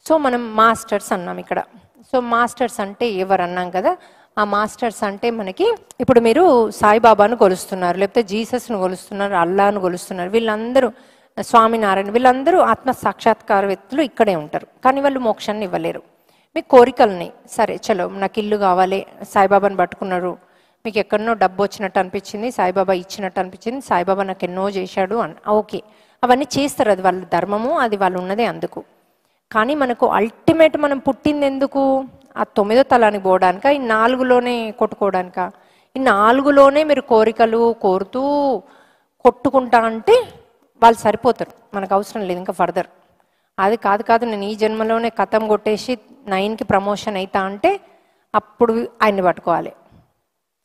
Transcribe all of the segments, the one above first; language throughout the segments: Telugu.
సో మనం మాస్టర్స్ అన్నాం ఇక్కడ. సో మాస్టర్స్ అంటే ఎవరు అన్నాం కదా, ఆ మాస్టర్స్ అంటే మనకి ఇప్పుడు మీరు సాయిబాబాను కొలుస్తున్నారు, లేకపోతే జీసస్ను కొలుస్తున్నారు, అల్లాను కొలుస్తున్నారు, వీళ్ళందరూ స్వామినారాయణ, వీళ్ళందరూ ఆత్మ సాక్షాత్కార వ్యక్తులు ఇక్కడే ఉంటారు. కానీ వాళ్ళు మోక్షాన్ని ఇవ్వలేరు. మీ కోరికల్ని సరే చలో నాకు ఇల్లు కావాలి, సాయిబాబాను పట్టుకున్నారు, మీకు ఎక్కడనో డబ్బు వచ్చినట్టు అనిపించింది, సాయిబాబా ఇచ్చినట్టు అనిపించింది, సాయిబాబా నాకు ఎన్నో చేశాడు అని ఓకే, అవన్నీ చేస్తారు, అది వాళ్ళ ధర్మము, అది వాళ్ళు ఉన్నదే అందుకు. కానీ మనకు అల్టిమేట్ మనం పుట్టింది ఎందుకు? ఆ 9వ తలానికి పోవడానిక, ఈ 4లోనే కొట్టుకోవడానిక? ఈ 4లోనే మీరు కోరికలు కోరుతూ కొట్టుకుంటా అంటే వాళ్ళు సరిపోతారు, మనకు అవసరం లేదు ఇంకా ఫర్దర్. అది కాదు నేను ఈ జన్మలోనే కథం కొట్టేసి 9కి ప్రమోషన్ అవుతా అంటే అప్పుడు ఆయన్ని పట్టుకోవాలి.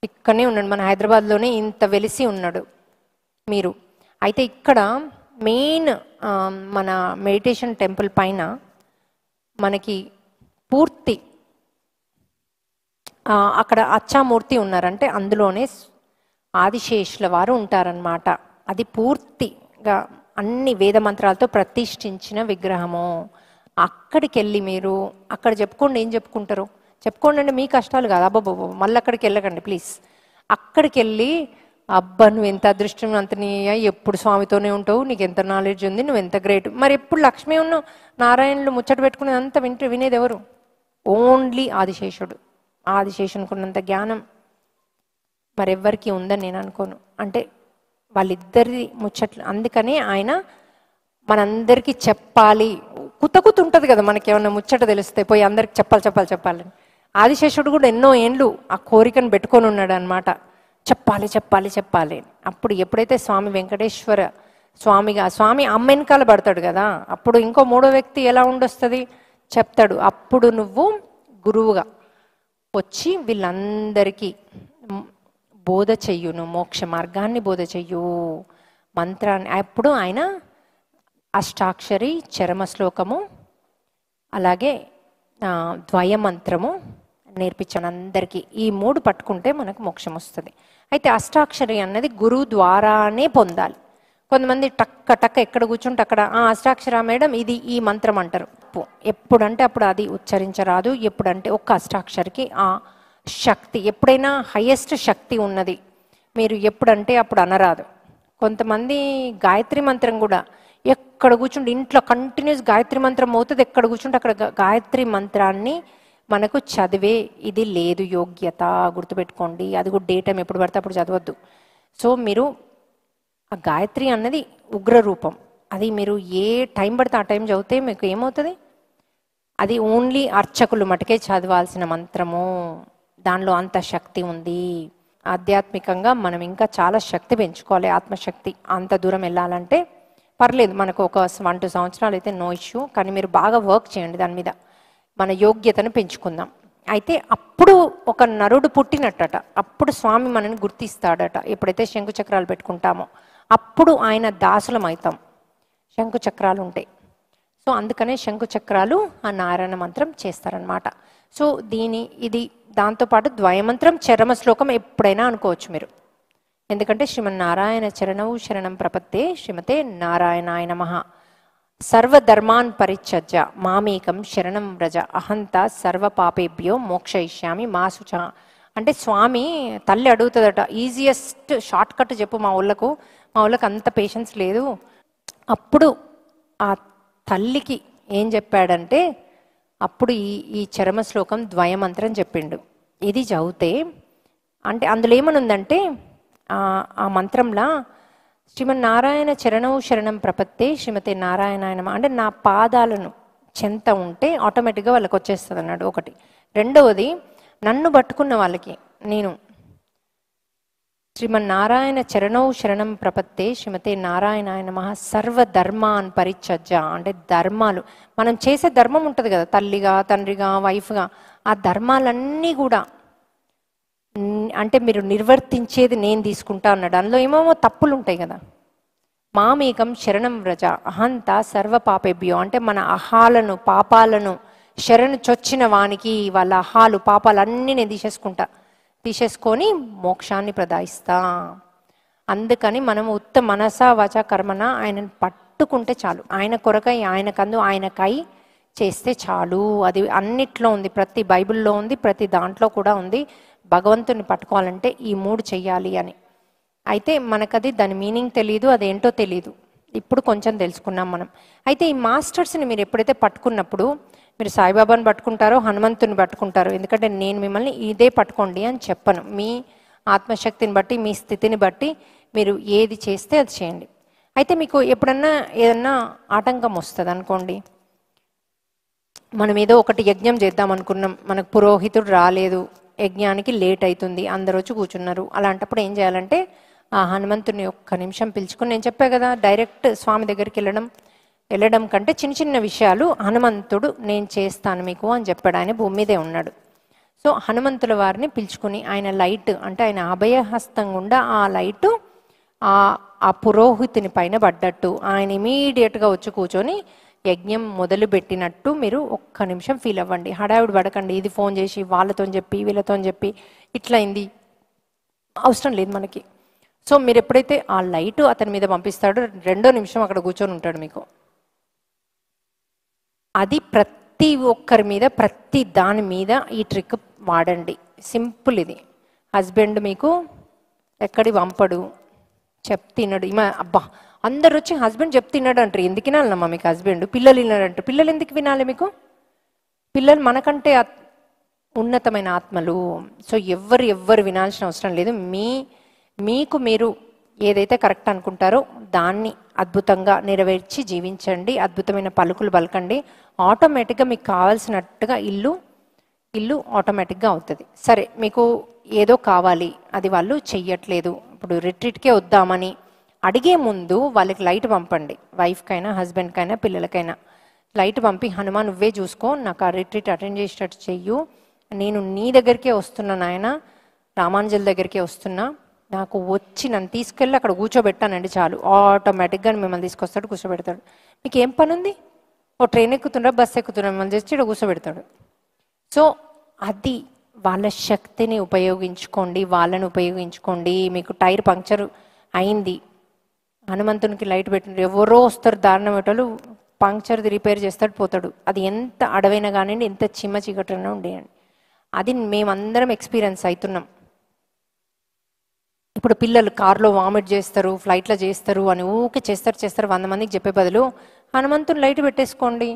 ఇక్కడనే ఉన్నాడు, మన హైదరాబాద్లోనే ఇంత వెలిసి ఉన్నాడు మీరు. అయితే ఇక్కడ మెయిన్ మన మెడిటేషన్ టెంపుల్ పైన మనకి పూర్తి అక్కడ అచ్చామూర్తి ఉన్నారంటే అందులోనే ఆదిశేషుల వారు ఉంటారనమాట. అది పూర్తిగా అన్ని వేద మంత్రాలతో ప్రతిష్ఠించిన విగ్రహము. అక్కడికి వెళ్ళి మీరు అక్కడ చెప్పుకోండి, ఏం చెప్పుకుంటారు చెప్పుకోండి అంటే మీ కష్టాలు కాదు, అబ్బాబో మళ్ళీ అక్కడికి వెళ్ళకండి ప్లీజ్. అక్కడికి వెళ్ళి అబ్బా నువ్వు ఎంత అదృష్టవంతుని, ఎప్పుడు స్వామితోనే ఉంటావు, నీకు ఎంత నాలెడ్జ్ ఉంది, నువ్వు ఎంత గ్రేట్. మరి ఎప్పుడు లక్ష్మీ ఉన్న నారాయణులు ముచ్చట పెట్టుకునేది అంతా వినేది ఎవరు? ఓన్లీ ఆదిశేషుడు. ఆదిశేషునికున్నంత జ్ఞానం మరెవ్వరికి ఉందని నేను అనుకోను. అంటే వాళ్ళిద్దరి ముచ్చట్లు, అందుకనే ఆయన మనందరికీ చెప్పాలి. కుతకుత ఉంటుంది కదా మనకి, ఏమన్నా ముచ్చట తెలిస్తే పోయి అందరికి చెప్పాలని. ఆదిశేషుడు కూడా ఎన్నో ఏండ్లు ఆ కోరికను పెట్టుకొని ఉన్నాడు అనమాట, చెప్పాలి. అప్పుడు ఎప్పుడైతే స్వామి వెంకటేశ్వర స్వామిగా స్వామి అమ్మ వెనకాల పడతాడు కదా, అప్పుడు ఇంకో 3వ వ్యక్తి ఎలా ఉండొస్తుంది చెప్తాడు. అప్పుడు నువ్వు గురువుగా వచ్చి వీళ్ళందరికీ బోధ చెయ్యును, మోక్ష మార్గాన్ని బోధ చెయ్యు, మంత్రాన్ని. అప్పుడు ఆయన అష్టాక్షరి చరమ శ్లోకము అలాగే ద్వయమంత్రము నేర్పించాను అందరికీ. ఈ 3 పట్టుకుంటే మనకు మోక్షం వస్తుంది. అయితే అష్టాక్షరి అన్నది గురువు ద్వారానే పొందాలి. కొంతమంది టక్క ఎక్కడ కూర్చుంటే అక్కడ అష్టాక్షర మేడం ఇది ఈ మంత్రం అంటారు. ఎప్పుడంటే అప్పుడు అది ఉచ్చరించరాదు. ఎప్పుడంటే ఒక్క అష్టాక్షరికి ఆ శక్తి, ఎప్పుడైనా హయ్యెస్ట్ శక్తి ఉన్నది, మీరు ఎప్పుడంటే అప్పుడు అనరాదు. కొంతమంది గాయత్రి మంత్రం కూడా ఎక్కడ కూర్చుంటే ఇంట్లో కంటిన్యూస్ గాయత్రి మంత్రం అవుతుంది, ఎక్కడ కూర్చుంటే అక్కడ గాయత్రి మంత్రాన్ని మనకు చదివే ఇది లేదు యోగ్యత, గుర్తుపెట్టుకోండి. అది కూడా డే టైం ఎప్పుడు పడితే అప్పుడు చదవద్దు. సో మీరు ఆ గాయత్రి అన్నది ఉగ్ర రూపం, అది మీరు ఏ టైం పడితే ఆ టైం చదివితే మీకు ఏమవుతుంది? అది ఓన్లీ అర్చకులు మటుకే చదవాల్సిన మంత్రము, దానిలో అంత శక్తి ఉంది. ఆధ్యాత్మికంగా మనం ఇంకా చాలా శక్తి పెంచుకోవాలి, ఆత్మశక్తి. అంత దూరం వెళ్ళాలంటే పర్లేదు, మనకు ఒక 1-2 సంవత్సరాలు అయితే నో ఇష్యూ, కానీ మీరు బాగా వర్క్ చేయండి దాని మీద, మన యోగ్యతను పెంచుకుందాం. అయితే అప్పుడు ఒక నరుడు పుట్టినట్టట, అప్పుడు స్వామి మనని గుర్తిస్తాడట. ఎప్పుడైతే శంకు చక్రాలు పెట్టుకుంటామో అప్పుడు ఆయన దాసులం అవుతాం, శంకు చక్రాలు ఉంటాయి. సో అందుకనే శంకు చక్రాలు ఆ నారాయణ మంత్రం చేస్తారనమాట. సో ఇది దాంతోపాటు ద్వయమంత్రం చరమ శ్లోకం ఎప్పుడైనా అనుకోవచ్చు మీరు, ఎందుకంటే శ్రీమన్నారాయణ చరణవు శరణం ప్రపత్తే శ్రీమతే నారాయణాయ నమః. సర్వధర్మాన్ పరిత్యజ్య మామేకం శరణం వ్రజ అహంత సర్వ పాపేభ్యో మోక్షయిష్యామి మా శుచ. అంటే స్వామి తల్లి అడుగుతుందట, ఈజియెస్ట్ షార్ట్ కట్ చెప్పు మా వాళ్ళకు అంత పేషెన్స్ లేదు. అప్పుడు ఆ తల్లికి ఏం చెప్పాడంటే అప్పుడు ఈ చరమ శ్లోకం ద్వయమంత్రం చెప్పిండు. ఇది చదివితే అంటే అందులో ఏమనుందంటే ఆ మంత్రంలో శ్రీమన్నారాయణ చరణవు శరణం ప్రపత్తే శ్రీమతే నారాయణాయనమ అంటే నా పాదాలను చెంత ఉంటే ఆటోమేటిక్గా వాళ్ళకి వచ్చేస్తుంది అన్నాడు ఒకటి. రెండవది నన్ను పట్టుకున్న వాళ్ళకి నేను శ్రీమన్నారాయణ చరణౌ శరణం ప్రపత్తే శ్రీమతే నారాయణాయ నమః సర్వధర్మాన్ పరిత్యజ్య అంటే ధర్మాలు, మనం చేసే ధర్మం ఉంటుంది కదా, తల్లిగా తండ్రిగా వైఫ్గా, ఆ ధర్మాలన్నీ కూడా అంటే మీరు నిర్వర్తించేది నేను తీసుకుంటా అన్నాడు. అందులో ఏమేమో తప్పులు ఉంటాయి కదా. మామేకం శరణం వ్రజ అహంత సర్వ పాపేభ్యో అంటే మన అహాలను పాపాలను శరణు చొచ్చిన వానికి వాళ్ళ అహాలు పాపాలన్నీ నేను తీసేసుకొని మోక్షాన్ని ప్రదాయిస్తా. అందుకని మనం ఉత్త మనస వచ కర్మన ఆయనను పట్టుకుంటే చాలు, ఆయన కొరకై ఆయనకందు ఆయనకై చేస్తే చాలు. అది అన్నిట్లో ఉంది, ప్రతి బైబిల్లో ఉంది, ప్రతి దాంట్లో కూడా ఉంది. భగవంతుని పట్టుకోవాలంటే ఈ 3 చెయ్యాలి అని. అయితే మనకది దాని మీనింగ్ తెలియదు, అదేంటో తెలియదు. ఇప్పుడు కొంచెం తెలుసుకున్నాం మనం. అయితే ఈ మాస్టర్స్ని మీరు ఎప్పుడైతే పట్టుకున్నప్పుడు మీరు సాయిబాబాని పట్టుకుంటారో హనుమంతుని పట్టుకుంటారో, ఎందుకంటే నేను మిమ్మల్ని ఇదే పట్టుకోండి అని చెప్పను. మీ ఆత్మశక్తిని బట్టి, మీ స్థితిని బట్టి మీరు ఏది చేస్తే అది చేయండి. అయితే మీకు ఎప్పుడన్నా ఏదన్నా ఆటంకం వస్తుంది అనుకోండి, మనం ఏదో ఒకటి యజ్ఞం చేద్దాం అనుకున్నాం, మనకు పురోహితుడు రాలేదు, యజ్ఞానికి లేట్ అవుతుంది, అందరూ వచ్చి కూర్చున్నారు. అలాంటప్పుడు ఏం చేయాలంటే ఆ హనుమంతుని ఒక్క నిమిషం పిలుచుకుని, నేను చెప్పా కదా డైరెక్ట్ స్వామి దగ్గరికి వెళ్ళడం కంటే చిన్న చిన్న విషయాలు హనుమంతుడు నేను చేస్తాను మీకు అని చెప్పాడు. ఆయన భూమి మీదే ఉన్నాడు. సో హనుమంతుల వారిని పిలుచుకుని ఆయన లైట్ అంటే ఆయన అభయహస్తం గుండా ఆ లైటు ఆ పురోహితుని పైన పడ్డట్టు ఆయన ఇమీడియట్గా వచ్చి కూర్చొని యజ్ఞం మొదలు పెట్టినట్టు మీరు ఒక్క నిమిషం ఫీల్ అవ్వండి. హడావిడి పడకండి, ఇది ఫోన్ చేసి వాళ్ళతో చెప్పి వీళ్ళతో చెప్పి ఇట్లయింది, అవసరం లేదు మనకి. సో మీరు ఎప్పుడైతే ఆ లైటు అతని మీద పంపిస్తాడో 2వ నిమిషం అక్కడ కూర్చొని ఉంటాడు మీకు. అది ప్రతి ఒక్కరి మీద, ప్రతి దాని మీద ఈ ట్రిక్ వాడండి. సింపుల్ ఇది. హస్బెండ్ మీకు ఎక్కడి పంపడు, చెప్తిన్నాడు. అబ్బా అందరు వచ్చి హస్బెండ్ చెప్తున్నాడు అంటారు, ఎందుకు వినాలమ్మా మీకు హస్బెండ్? పిల్లలు విన్నాడంటారు, పిల్లలు ఎందుకు వినాలి మీకు? పిల్లలు మనకంటే ఉన్నతమైన ఆత్మలు. సో ఎవ్వరు వినాల్సిన అవసరం లేదు. మీకు మీరు ఏదైతే కరెక్ట్ అనుకుంటారో దాన్ని అద్భుతంగా నెరవేర్చి జీవించండి. అద్భుతమైన పలుకులు పలకండి. ఆటోమేటిక్గా మీకు కావాల్సినట్టుగా ఇల్లు ఆటోమేటిక్గా అవుతుంది. సరే మీకు ఏదో కావాలి, అది వాళ్ళు చెయ్యట్లేదు, ఇప్పుడు రిట్రీట్కే వద్దామని అడిగే ముందు వాళ్ళకి లైట్ పంపండి. వైఫ్కైనా హస్బెండ్కైనా పిల్లలకైనా లైట్ పంపి, హనుమాన్ నువ్వే చూసుకో, నాకు ఆ రిట్రీట్ అటెండ్ చేసేటట్టు చెయ్యు, నేను నీ దగ్గరికే వస్తున్నా నాయన, రామానుజుల దగ్గరికే వస్తున్నా, నాకు వచ్చి నన్ను తీసుకెళ్ళి అక్కడ కూర్చోబెట్టానండి చాలు, ఆటోమేటిక్గా మిమ్మల్ని తీసుకొస్తాడు, కూర్చోబెడతాడు. మీకు ఏం పని ఉంది? ఓ ట్రైన్ ఎక్కుతున్నా, బస్సు ఎక్కుతున్నా, మిమ్మల్ని చేసి ఇక్కడ కూర్చోబెడతాడు. సో అది వాళ్ళ శక్తిని ఉపయోగించుకోండి, వాళ్ళని ఉపయోగించుకోండి. మీకు టైర్ పంక్చర్ అయింది, హనుమంతునికి లైట్ పెట్టిన ఎవరో వస్తారు దారుణం పెట్టాలు, పంక్చర్ది రిపేర్ చేస్తాడు, పోతాడు. అది ఎంత అడవైనా కానివ్వండి, ఎంత చిమ్మ చీకటైనా ఉండేయండి. అది మేమందరం ఎక్స్పీరియన్స్ అవుతున్నాం. ఇప్పుడు పిల్లలు కార్లో వామిట్ చేస్తారు, ఫ్లైట్లో చేస్తారు అని ఊకే చేస్తారు 100 మందికి చెప్పే బదులు హనుమంతుని లైట్ పెట్టేసుకోండి.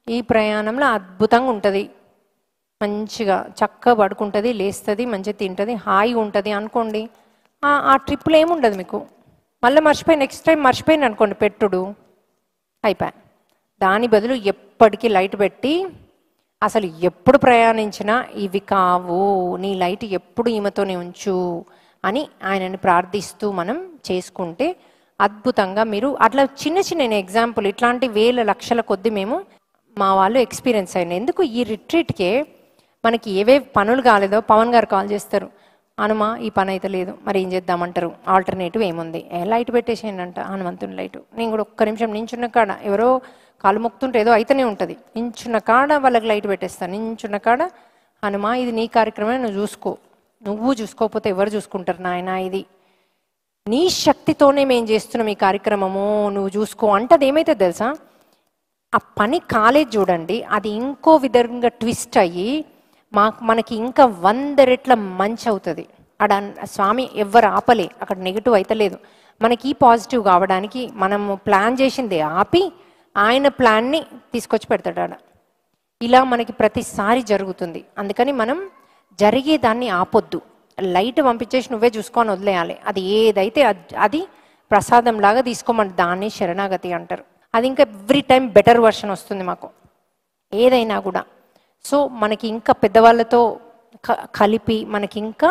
ఈ ప్రయాణంలో అద్భుతంగా ఉంటుంది, మంచిగా చక్కగా పడుకుంటుంది, లేస్తుంది, మంచిగా తింటుంది, హాయిగా ఉంటుంది అనుకోండి. ఆ ట్రిప్లో ఏముండదు మీకు. మళ్ళీ నెక్స్ట్ టైం మర్చిపోయింది అనుకోండి పెట్టుడు, అయిపోయా. దాని బదులు ఎప్పటికీ లైట్ పెట్టి, అసలు ఎప్పుడు ప్రయాణించినా ఇవి కావు, నీ లైట్ ఎప్పుడు ఈమెతోనే ఉంచు అని ఆయనని ప్రార్థిస్తూ మనం చేసుకుంటే అద్భుతంగా మీరు అట్లా చిన్న ఎగ్జాంపుల్ ఇట్లాంటి వేల లక్షల కొద్ది మేము మా వాళ్ళు ఎక్స్పీరియన్స్ అయినాయి. ఎందుకు ఈ రిట్రీట్కే మనకి ఏవేవి పనులు కాలేదో పవన్ గారు కాల్ చేస్తారు, హనుమా ఈ పని అయితే లేదు, మరి ఏం చేద్దామంటారు, ఆల్టర్నేటివ్ ఏముంది, లైట్ పెట్టేసేయండి అంట, హనుమంతుని లైటు. నేను కూడా ఒక్క నిమిషం నించున్న కాడ ఎవరో కాలు మొక్కుతుంటే ఏదో అయితేనే ఉంటుంది, నించున్న కాడ వాళ్ళకి లైట్ పెట్టేస్తాను, నించున్న కాడ హనుమా ఇది నీ కార్యక్రమే, నువ్వు చూసుకోకపోతే ఎవరు చూసుకుంటారు నాయన, ఇది నీ శక్తితోనే మేము చేస్తున్నాం ఈ కార్యక్రమము, నువ్వు చూసుకో అంటే అది ఏమైతే తెలుసా, ఆ పని కాలేదు చూడండి, అది ఇంకో విధంగా ట్విస్ట్ అయ్యి మనకి ఇంకా 100 రెట్ల మంచి అవుతుంది. అక్కడ స్వామి ఎవ్వరు ఆపలే, అక్కడ నెగిటివ్ అయితే లేదు. మనకి పాజిటివ్ కావడానికి మనము ప్లాన్ చేసిందే ఆపి ఆయన ప్లాన్ని తీసుకొచ్చి పెడతాడు ఆడ. ఇలా మనకి ప్రతిసారి జరుగుతుంది. అందుకని మనం జరిగేదాన్ని ఆపొద్దు, లైట్ పంపించేసి నువ్వే చూసుకొని వదిలేయాలి. అది ఏదైతే అది ప్రసాదం లాగా తీసుకోమని, దాన్ని శరణాగతి అంటారు. అది ఇంకా ఎవ్రీ టైం బెటర్ వర్షన్ వస్తుంది మాకు ఏదైనా కూడా. సో మనకి ఇంకా పెద్దవాళ్ళతో కలిపి మనకి ఇంకా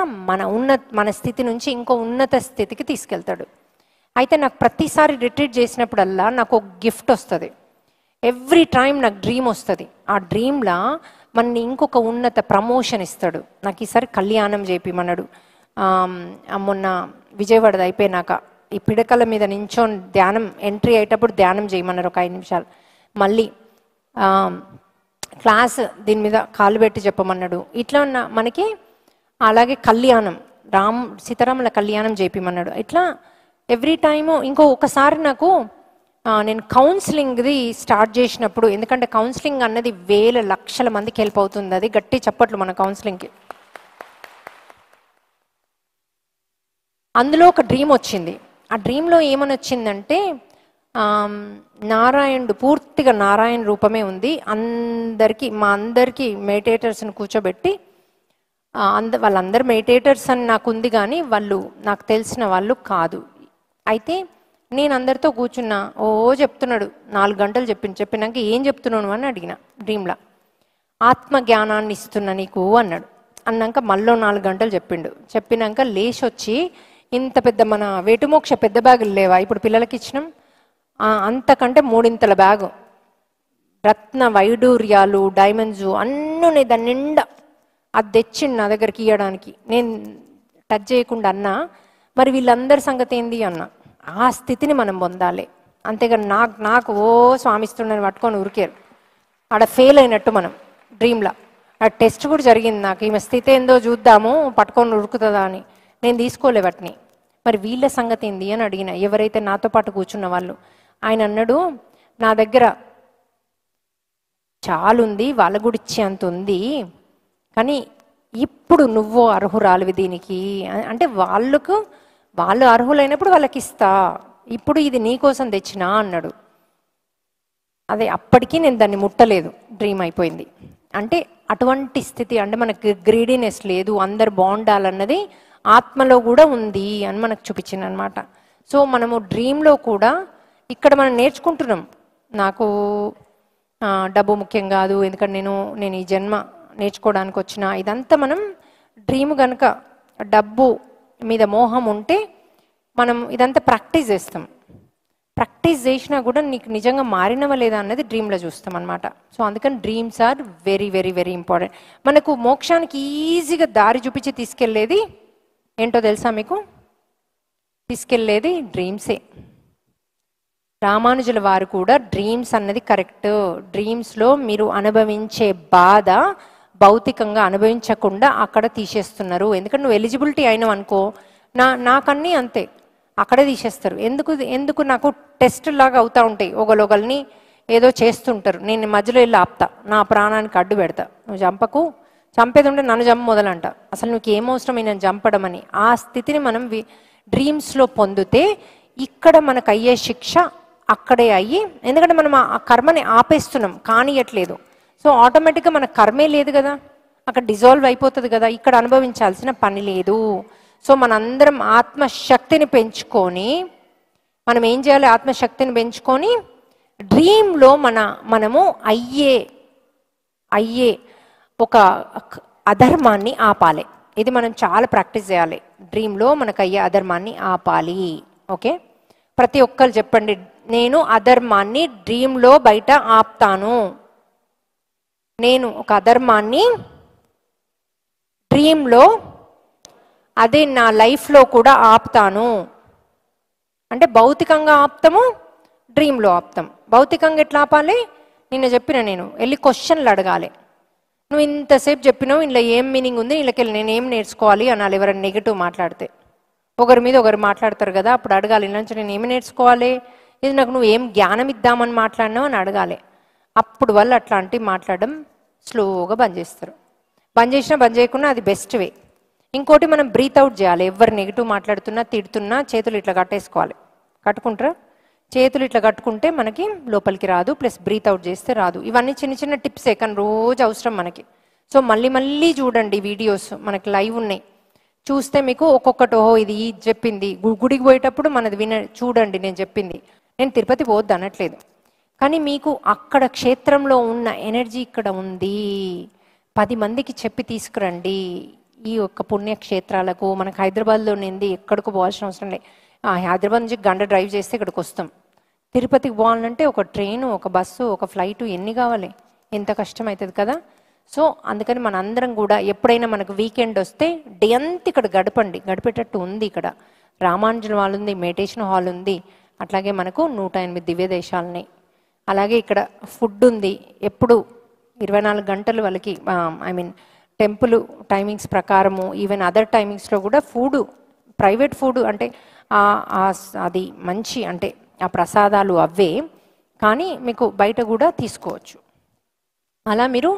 మన స్థితి నుంచి ఇంకో ఉన్నత స్థితికి తీసుకెళ్తాడు. అయితే నాకు ప్రతిసారి రిట్రీట్ చేసినప్పుడల్లా నాకు ఒక గిఫ్ట్ వస్తుంది. ఎవ్రీ టైం నాకు డ్రీమ్ వస్తుంది. ఆ డ్రీమ్లా మనని ఇంకొక ఉన్నత ప్రమోషన్ ఇస్తాడు. నాకు ఈసారి కళ్యాణం చేపిమన్నాడు. మొన్న విజయవాడది అయిపోయినాక ఈ పిడకల మీద నించొని ధ్యానం ఎంట్రీ అయ్యేటప్పుడు ధ్యానం చేయమన్నారు ఒక 5 నిమిషాలు. మళ్ళీ క్లాస్ దీని మీద కాలు పెట్టి చెప్పమన్నాడు. ఇట్లా ఉన్న మనకి అలాగే కళ్యాణం సీతారాముల కళ్యాణం చేపిమన్నాడు. ఇట్లా ఎవ్రీ టైము. ఒకసారి నాకు నేను కౌన్సిలింగ్ది స్టార్ట్ చేసినప్పుడు, ఎందుకంటే కౌన్సిలింగ్ అన్నది వేల లక్షల మందికి హెల్ప్ అవుతుంది, అది గట్టి చప్పట్లు మన కౌన్సిలింగ్కి. అందులో ఒక డ్రీమ్ వచ్చింది. ఆ డ్రీమ్లో ఏమని వచ్చిందంటే, నారాయణుడు పూర్తిగా నారాయణ రూపమే ఉంది. మా అందరికీ మెడిటేటర్స్ని కూర్చోబెట్టి, వాళ్ళందరూ మెడిటేటర్స్ అని నాకు ఉంది, కానీ వాళ్ళు నాకు తెలిసిన వాళ్ళు కాదు. అయితే నేను అందరితో కూర్చున్నా, చెప్తున్నాడు 4 గంటలు చెప్పినాక ఏం చెప్తున్నాను అని అడిగిన డ్రీమ్లా. ఆత్మ జ్ఞానాన్ని ఇస్తున్నా నీకు అన్నాడు. అన్నాక మళ్ళీ 4 గంటలు చెప్పినాక లేచి వచ్చి, ఇంత పెద్ద మన వేటుమోక్ష పెద్ద బ్యాగులు లేవా ఇప్పుడు పిల్లలకి ఇచ్చినాం, అంతకంటే 3 బ్యాగు, రత్న వైడూర్యాలు డైమండ్స్ అన్నీ దాని నిండా. అది తెచ్చిండు నా దగ్గరికి ఇవ్వడానికి. నేను టచ్ చేయకుండా అన్నా, మరి వీళ్ళందరి సంగతి ఏంది అన్నా. ఆ స్థితిని మనం పొందాలి, అంతేగాని నాకు స్వామిస్తుండని పట్టుకొని ఉరికారు. ఆడ ఫెయిల్ అయినట్టు మనం డ్రీమ్లో. ఆ టెస్ట్ కూడా జరిగింది నాకు, ఈమె స్థితి ఏందో చూద్దాము పట్టుకొని ఉరుకుతుందా అని. నేను తీసుకోలే వాటిని. మరి వీళ్ళ సంగతి ఏంది అని అడిగిన, ఎవరైతే నాతో పాటు కూర్చున్న వాళ్ళు. ఆయన అన్నాడు, నా దగ్గర చాలుంది, వాళ్ళ గుడిచ్చే అంత ఉంది, కానీ ఇప్పుడు నువ్వు అర్హురాలివి దీనికి అంటే, వాళ్ళు అర్హులైనప్పుడు వాళ్ళకి ఇస్తా, ఇప్పుడు ఇది నీకోసం తెచ్చినా అన్నాడు. అదే అప్పటికీ నేను దాన్ని ముట్టలేదు, డ్రీమ్ అయిపోయింది. అంటే అటువంటి స్థితి, అంటే మనకు గ్రీడీనెస్ లేదు, అందరు బాగుండాలన్నది ఆత్మలో కూడా ఉంది అని మనకు చూపించింది అనమాట. సో మనము డ్రీమ్లో కూడా ఇక్కడ మనం నేర్చుకుంటున్నాం, నాకు డబ్బు ముఖ్యం కాదు, ఎందుకంటే నేను ఈ జన్మ నేర్చుకోవడానికి వచ్చిన, ఇదంతా మనం డ్రీమ్ కనుక డబ్బు మీద మోహం ఉంటే మనం ఇదంతా ప్రాక్టీస్ చేస్తాం. ప్రాక్టీస్ చేసినా కూడా నీకు నిజంగా మారినవా లేదా అన్నది డ్రీమ్లో చూస్తాం అనమాట. సో అందుకని dreams are very very very important. మనకు మోక్షానికి ఈజీగా దారి చూపించి తీసుకెళ్ళేది ఏంటో తెలుసా మీకు? తీసుకెళ్ళేది డ్రీమ్సే. రామానుజుల వారు కూడా డ్రీమ్స్ అన్నది కరెక్ట్. డ్రీమ్స్లో మీరు అనుభవించే బాధ భౌతికంగా అనుభవించకుండా అక్కడ తీసేస్తున్నారు. ఎందుకంటే నువ్వు ఎలిజిబిలిటీ అయినావు అనుకో, నాకన్నీ అంతే అక్కడే తీసేస్తారు. ఎందుకు నాకు టెస్ట్ లాగా అవుతూ ఉంటాయి, ఒకరిని ఏదో చేస్తుంటారు, నేను మధ్యలో వెళ్ళి ఆపుతా, నా ప్రాణానికి అడ్డు పెడతా, నువ్వు చంపకు, చంపేది ఉంటే నన్ను చంప మొదలంట, అసలు నువ్వు ఏమవసరం నేను చంపడం అని. ఆ స్థితిని మనం డ్రీమ్స్లో పొందితే ఇక్కడ మనకు అయ్యే శిక్ష అక్కడే అయ్యి, ఎందుకంటే మనం ఆ కర్మని ఆపేస్తున్నాం, కానియట్లేదు. సో ఆటోమేటిక్గా మన కర్మే లేదు కదా, అక్కడ డిజాల్వ్ అయిపోతుంది కదా, ఇక్కడ అనుభవించాల్సిన పని లేదు. సో మనందరం ఆత్మశక్తిని పెంచుకొని, మనం ఏం చేయాలి? ఆత్మశక్తిని పెంచుకొని డ్రీమ్లో మనము అయ్యే ఒక అధర్మాన్ని ఆపాలి. ఇది మనం చాలా ప్రాక్టీస్ చేయాలి. డ్రీమ్లో మనకు అయ్యే అధర్మాన్ని ఆపాలి. ఓకే, ప్రతి ఒక్కరు చెప్పండి, నేను అధర్మాన్ని డ్రీమ్లో బయట ఆపుతాను. నేను ఒక అధర్మాన్ని డ్రీమ్లో, అదే నా లైఫ్లో కూడా ఆపుతాను. అంటే భౌతికంగా ఆపుతాము, డ్రీమ్లో ఆపుతాం. భౌతికంగా ఎట్లా ఆపాలి? నిన్న చెప్పిన, నేను వెళ్ళి క్వశ్చన్లు అడగాలి. నువ్వు ఇంతసేపు చెప్పినావు, ఇందులో ఏం మీనింగ్ ఉంది, వీళ్ళకెళ్ళి నేను ఏం నేర్చుకోవాలి అనాలి. ఎవరైనా నెగిటివ్ మాట్లాడితే, ఒకరి మీద ఒకరు మాట్లాడతారు కదా, అప్పుడు అడగాలి, ఇలా నుంచి నేను ఏమి నేర్చుకోవాలి, ఇది నాకు నువ్వు ఏం జ్ఞానం ఇద్దామని మాట్లాడినావు అని అడగాలి. అప్పుడు వాళ్ళు అట్లాంటివి మాట్లాడడం స్లోగా బంద్ చేస్తారు. బంద్ చేసినా బంద్ చేయకుండా అది బెస్ట్ వే. ఇంకోటి, మనం బ్రీత్ అవుట్ చేయాలి. ఎవరు నెగిటివ్ మాట్లాడుతున్నా తిడుతున్నా చేతులు ఇట్లా కట్టేసుకోవాలి. కట్టుకుంటారా? చేతులు ఇట్లా కట్టుకుంటే మనకి లోపలికి రాదు, ప్లస్ బ్రీత్ అవుట్ చేస్తే రాదు. ఇవన్నీ చిన్న చిన్న టిప్సే, కానీ రోజు అవసరం మనకి. సో మళ్ళీ చూడండి వీడియోస్, మనకి లైవ్ ఉన్నాయి, చూస్తే మీకు ఒక్కొక్కటి, ఇది చెప్పింది. గుడికి పోయేటప్పుడు మనది చూడండి నేను చెప్పింది. నేను తిరుపతి పోవద్దు అనట్లేదు, కానీ మీకు అక్కడ క్షేత్రంలో ఉన్న ఎనర్జీ ఇక్కడ ఉంది, 10 మందికి చెప్పి తీసుకురండి. ఈ యొక్క పుణ్యక్షేత్రాలకు మనకు హైదరాబాద్లో నింది ఎక్కడికి పోవాల్సిన అవసరం లేదు. హైదరాబాద్ నుంచి గంట డ్రైవ్ చేస్తే ఇక్కడికి వస్తాం. తిరుపతికి పోవాలంటే ఒక ట్రైను, ఒక బస్సు, ఒక ఫ్లైటు, ఎన్ని కావాలి, ఎంత కష్టం అవుతుంది కదా. సో అందుకని మన అందరం కూడా ఎప్పుడైనా మనకు వీకెండ్ వస్తే డే అంతా ఇక్కడ గడిపేటట్టు ఉంది. ఇక్కడ రామానుజుల వాళ్ళు ఉంది, మెడిటేషన్ హాల్ ఉంది, అట్లాగే మనకు 108 దివ్య దేశాలని, అలాగే ఇక్కడ ఫుడ్ ఉంది. ఎప్పుడు 24 గంటలు వాళ్ళకి టెంపుల్ టైమింగ్స్ ప్రకారము, ఈవెన్ అదర్ టైమింగ్స్లో కూడా ఫుడ్, ప్రైవేట్ ఫుడ్, అంటే అది మంచి, అంటే ఆ ప్రసాదాలు అవే, కానీ మీకు బయట కూడా తీసుకోవచ్చు. అలా మీరు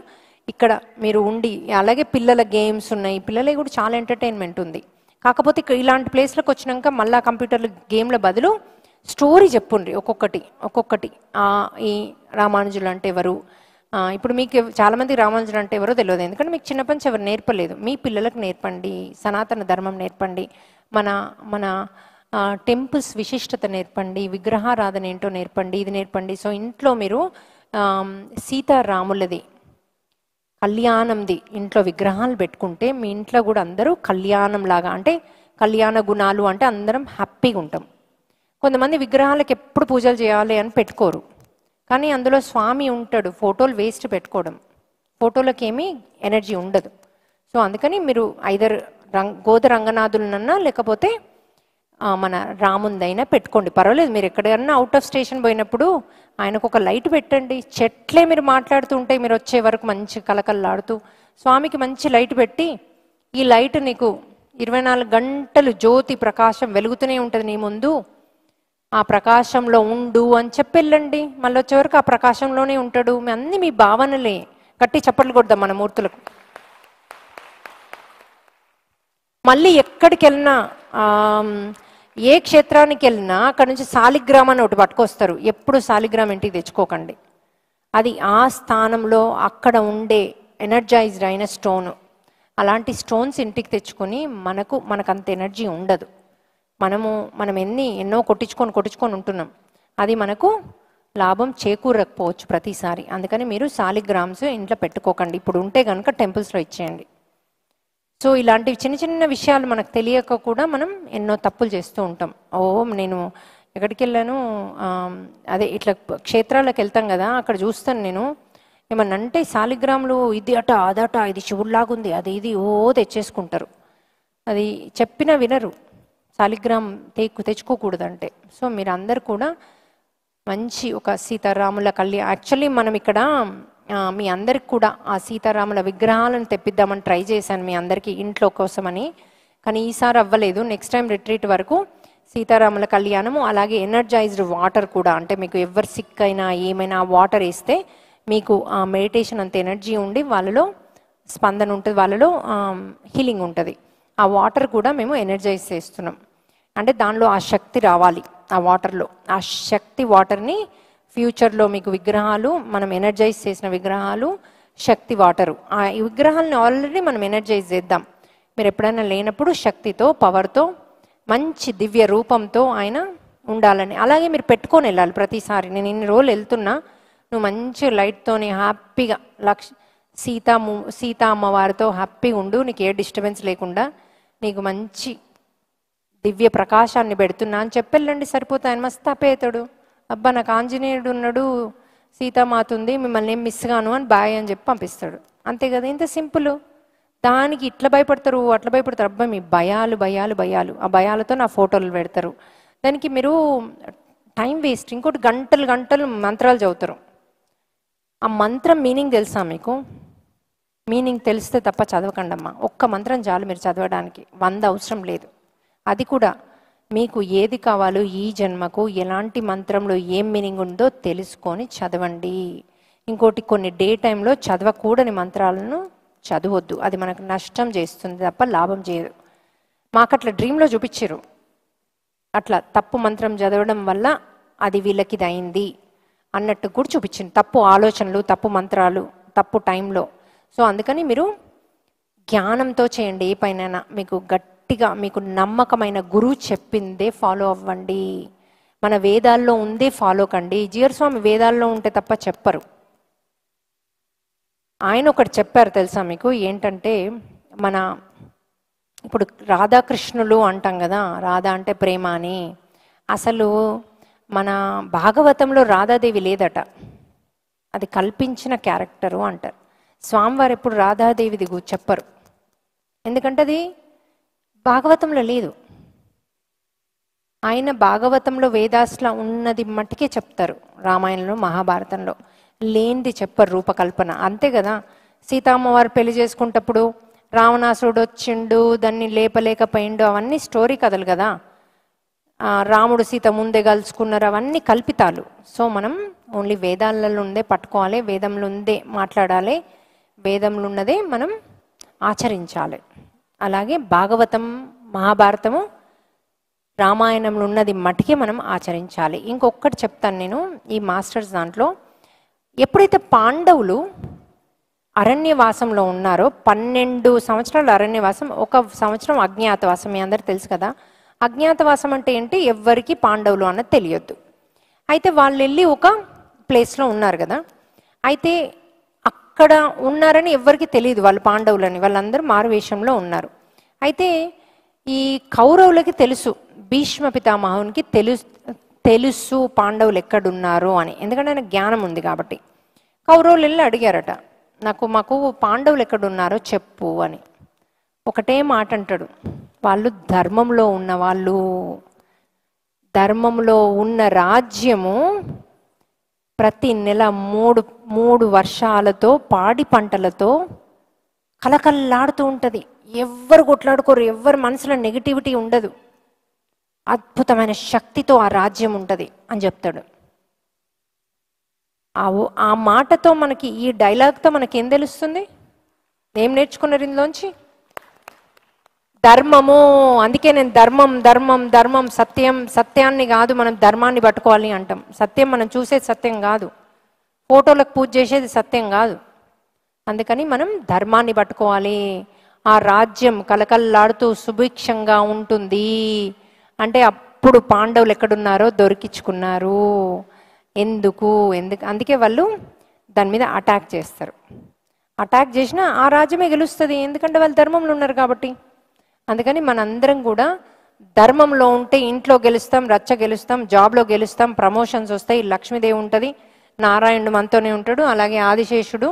ఇక్కడ మీరు ఉండి, అలాగే పిల్లల గేమ్స్ ఉన్నాయి, పిల్లలకి కూడా చాలా ఎంటర్టైన్మెంట్ ఉంది. కాకపోతే ఇక్కడ ఇలాంటి ప్లేస్లకు వచ్చినాక మళ్ళీ కంప్యూటర్ల గేమ్ల బదులు స్టోరీ చెప్పుండ్రి ఒక్కొక్కటి. ఈ రామానుజులు అంటే ఎవరు, ఇప్పుడు మీకు చాలామంది రామానుజులు అంటే ఎవరో తెలియదు, ఎందుకంటే మీకు చిన్నప్పటి నుంచి ఎవరు నేర్పలేదు. మీ పిల్లలకు నేర్పండి, సనాతన ధర్మం నేర్పండి, మన మన టెంపుల్స్ విశిష్టత నేర్పండి, విగ్రహారాధన ఏంటో నేర్పండి, ఇది నేర్పండి. సో ఇంట్లో మీరు సీతారాములది కళ్యాణంది ఇంట్లో విగ్రహాలు పెట్టుకుంటే మీ ఇంట్లో కూడా అందరూ కళ్యాణం లాగా, అంటే కళ్యాణ గుణాలు అంటే అందరం హ్యాపీగా ఉంటాం. కొంతమంది విగ్రహాలకు ఎప్పుడు పూజలు చేయాలి అని పెట్టుకోరు, కానీ అందులో స్వామి ఉంటాడు. ఫోటోలు వేస్ట్ పెట్టుకోవడం, ఫోటోలకు ఏమీ ఎనర్జీ ఉండదు. సో అందుకని మీరు ఐదర్ గోద రంగనాథులనన్నా లేకపోతే మన రాముందైనా పెట్టుకోండి, పర్వాలేదు. మీరు ఎక్కడైనా అవుట్ ఆఫ్ స్టేషన్ పోయినప్పుడు ఆయనకు ఒక లైట్ పెట్టండి. చెట్లే మీరు మాట్లాడుతూ ఉంటే మీరు వచ్చే వరకు మంచి కలకల్లాడుతూ స్వామికి మంచి లైట్ పెట్టి, ఈ లైట్ నీకు 24 గంటలు జ్యోతి ప్రకాశం వెలుగుతూనే ఉంటుంది నీ ముందు, ఆ ప్రకాశంలో ఉండు అని చెప్పి వెళ్ళండి. మళ్ళీ వచ్చే వరకు ఆ ప్రకాశంలోనే ఉంటాడు. అన్నీ మీ భావనలే. గట్టి చప్పట్లు కొడదాం మన మూర్తులకు. మళ్ళీ ఎక్కడికి వెళ్ళినా, ఏ క్షేత్రానికి వెళ్ళినా అక్కడ నుంచి శాలిగ్రామాన్ని ఒకటి పట్టుకొస్తారు. ఎప్పుడు శాలిగ్రామ్ ఇంటికి తెచ్చుకోకండి. అది ఆ స్థానంలో అక్కడ ఉండే ఎనర్జైజ్డ్ అయిన స్టోను. అలాంటి స్టోన్స్ ఇంటికి తెచ్చుకొని మనకు అంత ఎనర్జీ ఉండదు. మనం ఎన్నో కొట్టించుకొని ఉంటున్నాం, అది మనకు లాభం చేకూరకపోవచ్చు ప్రతిసారి. అందుకని మీరు శాలిగ్రామ్స్ ఇంట్లో పెట్టుకోకండి. ఇప్పుడు ఉంటే కనుక టెంపుల్స్లో ఇచ్చేయండి. సో ఇలాంటివి చిన్న చిన్న విషయాలు మనకు తెలియక కూడా మనం ఎన్నో తప్పులు చేస్తూ ఉంటాం. నేను ఎక్కడికి వెళ్ళాను, అదే ఇట్లా క్షేత్రాలకు వెళ్తాం కదా, అక్కడ చూస్తాను నేను ఏమన్నా అంటే శాలిగ్రాములు ఇది అట అదట, ఇది శివుడిలాగుంది, అది ఇది తెచ్చేసుకుంటారు. అది చెప్పినా వినరు, శాలిగ్రామ్ తెచ్చుకోకూడదంటే. సో మీరు అందరు కూడా మంచి ఒక సీతారాముల యాక్చువల్లీ మనం ఇక్కడ మీ అందరికి కూడా ఆ సీతారాముల విగ్రహాలను తెప్పిద్దామని ట్రై చేశాను మీ అందరికీ ఇంట్లో కోసమని, కానీ ఈసారి అవ్వలేదు. నెక్స్ట్ టైం రిట్రీట్ వరకు సీతారాముల కళ్యాణము, అలాగే ఎనర్జైజ్డ్ వాటర్ కూడా, అంటే మీకు ఎవరు సిక్ అయినా ఏమైనా వాటర్ వేస్తే మీకు ఆ మెడిటేషన్ అంత ఎనర్జీ ఉండి వాళ్ళలో స్పందన ఉంటుంది, వాళ్ళలో హీలింగ్ ఉంటుంది. ఆ వాటర్ కూడా మేము ఎనర్జైజ్ చేస్తున్నాం. అంటే దానిలో ఆ శక్తి రావాలి, ఆ వాటర్లో ఆ శక్తి. వాటర్ని ఫ్యూచర్లో మీకు విగ్రహాలు, మనం ఎనర్జైజ్ చేసిన విగ్రహాలు శక్తి వాటరు, ఆ విగ్రహాలను ఆల్రెడీ మనం ఎనర్జైజ్ చేద్దాం. మీరు ఎప్పుడైనా లేనప్పుడు శక్తితో, పవర్తో, మంచి దివ్య రూపంతో ఆయన ఉండాలని. అలాగే మీరు పెట్టుకొని వెళ్ళాలి ప్రతిసారి. నేను ఇన్ని రోజులు వెళ్తున్నా, నువ్వు మంచి లైట్తోని హ్యాపీగా సీతా అమ్మవారితో హ్యాపీగా ఉండు, నీకు ఏ డిస్టర్బెన్స్ లేకుండా నీకు మంచి దివ్య ప్రకాశాన్ని పెడుతున్నా అని చెప్పెళ్ళండి, సరిపోతాయి. ఆయన మస్తు అపేతాడు, అబ్బా నాకు ఆంజనేయుడు ఉన్నాడు, సీతామాత ఉంది, మిమ్మల్ని ఏం మిస్ గాను అని బాయ్ అని చెప్పి పంపిస్తాడు. అంతే కదా, ఇంత సింపుల్. దానికి ఇట్లా భయపడతారు, అట్లా భయపడతారు. అబ్బా మీ భయాలు భయాలు భయాలు, ఆ భయాలతో నా ఫోటోలు పెడతారు. దానికి మీరు టైం వేస్ట్. ఇంకోటి గంటలు గంటలు మంత్రాలు చదువుతారు. ఆ మంత్రం మీనింగ్ తెలుసా మీకు? మీనింగ్ తెలిస్తే తప్ప చదవకండి అమ్మా. ఒక్క మంత్రం చాలు మీరు చదవడానికి, 100 అవసరం లేదు. అది కూడా మీకు ఏది కావాలో ఈ జన్మకు, ఎలాంటి మంత్రంలో ఏం మీనింగ్ ఉందో తెలుసుకొని చదవండి. ఇంకోటి, కొన్ని డే టైంలో చదవకూడని మంత్రాలను చదవద్దు, అది మనకు నష్టం చేస్తుంది తప్ప లాభం చేయదు. మాకు అట్లా డ్రీమ్లో చూపించారు, అట్లా తప్పు మంత్రం చదవడం వల్ల అది వీళ్ళకి ఇది అయింది అన్నట్టు కూడా చూపించింది. తప్పు ఆలోచనలు, తప్పు మంత్రాలు, తప్పు టైంలో. సో అందుకని మీరు జ్ఞానంతో చేయండి ఏ పైన. మీకు గట్టిగా మీకు నమ్మకమైన గురువు చెప్పిందే ఫాలో అవ్వండి. మన వేదాల్లో ఉందే ఫాలో కండి. జీఆర్ స్వామి వేదాల్లో ఉంటే తప్ప చెప్పరు. ఆయన ఒకటి చెప్పారు తెలుసా మీకు, ఏంటంటే మన ఇప్పుడు రాధాకృష్ణులు అంటాం కదా, రాధా అంటే ప్రేమ అని. అసలు మన భాగవతంలో రాధాదేవి లేదట, అది కల్పించిన క్యారెక్టరు అంటారు. స్వామివారు ఎప్పుడు రాధాదేవిది చెప్పరు, ఎందుకంటే అది భాగవతంలో లేదు. ఆయన భాగవతంలో వేదాస్లో ఉన్నది మట్టికే చెప్తారు, రామాయణంలో మహాభారతంలో లేనిది చెప్పరు, రూపకల్పన. అంతే కదా, సీతామ్మవారు పెళ్లి చేసుకుంటప్పుడు రావణాసురుడు వచ్చిండు, దాన్ని లేపలేకపోయిండు, అవన్నీ స్టోరీ కథలు కదా. రాముడు సీత ముందే కలుసుకున్నారు, అవన్నీ కల్పితాలు. సో మనం ఓన్లీ వేదాలలో ఉందే పట్టుకోవాలి, వేదంలో ఉందే మాట్లాడాలి, వేదంలో ఉన్నదే మనం ఆచరించాలి. అలాగే భాగవతం, మహాభారతము, రామాయణంలో ఉన్నది మటుకే మనం ఆచరించాలి. ఇంకొకటి చెప్తాను నేను ఈ మాస్టర్స్ దాంట్లో. ఎప్పుడైతే పాండవులు అరణ్యవాసంలో ఉన్నారో 12 సంవత్సరాలు అరణ్యవాసం, 1 సంవత్సరం అజ్ఞాతవాసం. మీ అందరు తెలుసు కదా అజ్ఞాతవాసం అంటే ఏంటి, ఎవ్వరికి పాండవులు అన్నది తెలియద్దు. అయితే వాళ్ళు వెళ్ళి ఒక ప్లేస్లో ఉన్నారు కదా, అయితే అక్కడ ఉన్నారని ఎవ్వరికి తెలియదు వాళ్ళు పాండవులని, వాళ్ళందరూ మారువేషంలో ఉన్నారు. అయితే ఈ కౌరవులకి తెలుసు, భీష్మ పితామహునికి తెలుసు పాండవులు ఎక్కడున్నారు అని, ఎందుకంటే ఆయన జ్ఞానం ఉంది కాబట్టి. కౌరవులు వెళ్ళి అడిగారట, మాకు పాండవులు ఎక్కడున్నారో చెప్పు అని. ఒకటే మాట అంటాడు, వాళ్ళు ధర్మంలో ఉన్న వాళ్ళు, ధర్మంలో ఉన్న రాజ్యము ప్రతి నెల 3 వర్షాలతో పాడి పంటలతో కలకల్లాడుతూ ఉంటుంది. ఎవ్వరు కొట్లాడుకోరు, ఎవ్వరి మనసులో నెగిటివిటీ ఉండదు, అద్భుతమైన శక్తితో ఆ రాజ్యం ఉంటుంది అని చెప్తాడు. ఆ మాటతో మనకి, ఈ డైలాగ్తో మనకి ఏం తెలుస్తుంది, ఏం నేర్చుకున్నారు ఇందులోంచి? ధర్మము. అందుకే నేను ధర్మం ధర్మం ధర్మం, సత్యం, సత్యాన్ని కాదు మనం ధర్మాన్ని పట్టుకోవాలి అంటాం. సత్యం మనం చూసేది సత్యం కాదు, ఫోటోలకు పూజ చేసేది సత్యం కాదు. అందుకని మనం ధర్మాన్ని పట్టుకోవాలి. ఆ రాజ్యం కలకల్లాడుతూ సుభిక్షంగా ఉంటుంది అంటే అప్పుడు పాండవులు ఎక్కడున్నారో దొరికించుకున్నారు. ఎందుకు అందుకే వాళ్ళు దాని మీద అటాక్ చేస్తారు. అటాక్ చేసినా ఆ రాజ్యమే గెలుస్తుంది, ఎందుకంటే వాళ్ళు ధర్మంలో ఉన్నారు కాబట్టి. అందుకని మనందరం కూడా ధర్మంలో ఉంటే ఇంట్లో గెలుస్తాం, రచ్చ గెలుస్తాం, జాబ్లో గెలుస్తాం, ప్రమోషన్స్ వస్తాయి, లక్ష్మీదేవి ఉంటుంది, నారాయణుడు మనతోనే ఉంటాడు, అలాగే ఆదిశేషుడు,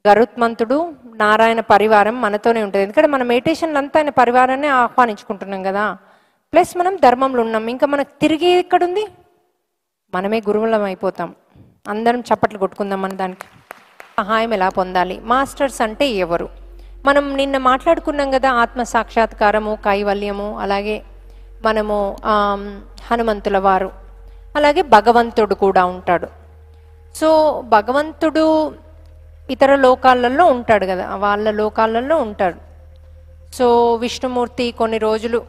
గరుత్మంతుడు, నారాయణ పరివారం మనతోనే ఉంటుంది. ఎందుకంటే మన మెడిటేషన్లు అంతా ఆయన పరివారాన్ని ఆహ్వానించుకుంటున్నాం కదా. ప్లస్ మనం ధర్మంలో ఉన్నాం. ఇంకా మనకు తిరిగి ఎక్కడుంది, మనమే గురువులం అయిపోతాం. అందరం చప్పట్లు కొట్టుకుందాం. మన దానికి సహాయం ఎలా పొందాలి, మాస్టర్స్ అంటే ఎవరు? మనం నిన్న మాట్లాడుకున్నాం కదా, ఆత్మ సాక్షాత్కారము, కైవల్యము, అలాగే మనము హనుమంతుల వారు, అలాగే భగవంతుడు కూడా ఉంటాడు. సో భగవంతుడు ఇతర లోకాలలో ఉంటాడు కదా, వాళ్ళ లోకాలలో ఉంటాడు. సో విష్ణుమూర్తి కొన్ని రోజులు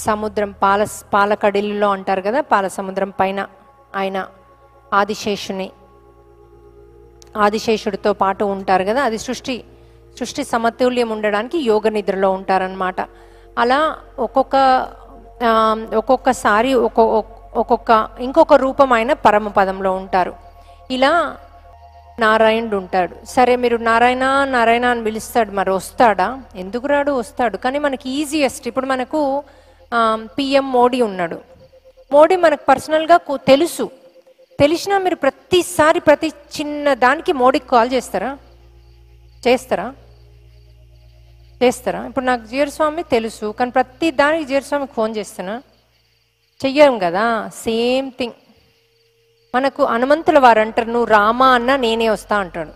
సముద్రం పాలకడిలో అంటారు కదా, పాల సముద్రం పైన ఆయన ఆదిశేషుడితో పాటు ఉంటారు కదా. అది సృష్టి సమతుల్యం ఉండడానికి యోగ నిద్రలో ఉంటారనమాట. అలా ఒక్కొక్కసారి ఇంకొక రూపం ఆయన పరమపదంలో ఉంటారు. ఇలా నారాయణుడు ఉంటాడు. సరే, మీరు నారాయణ నారాయణ అని పిలుస్తాడు, మరి వస్తాడా? ఎందుకు రాడు, వస్తాడు. కానీ మనకి ఈజియెస్ట్, ఇప్పుడు మనకు పిఎం మోడీ ఉన్నాడు. మోడీ మనకు పర్సనల్గా తెలిసినా మీరు ప్రతిసారి ప్రతి చిన్న దానికి మోడీకి కాల్ చేస్తారా? ఇప్పుడు నాకు జీరస్వామి తెలుసు, కానీ ప్రతి దానికి జీరస్వామికి ఫోన్ చేస్తానా? చెయ్యం కదా. సేమ్ థింగ్ మనకు హనుమంతుల వారు అంటారు, నువ్వు రామ అన్న నేనే వస్తా అంటాడు,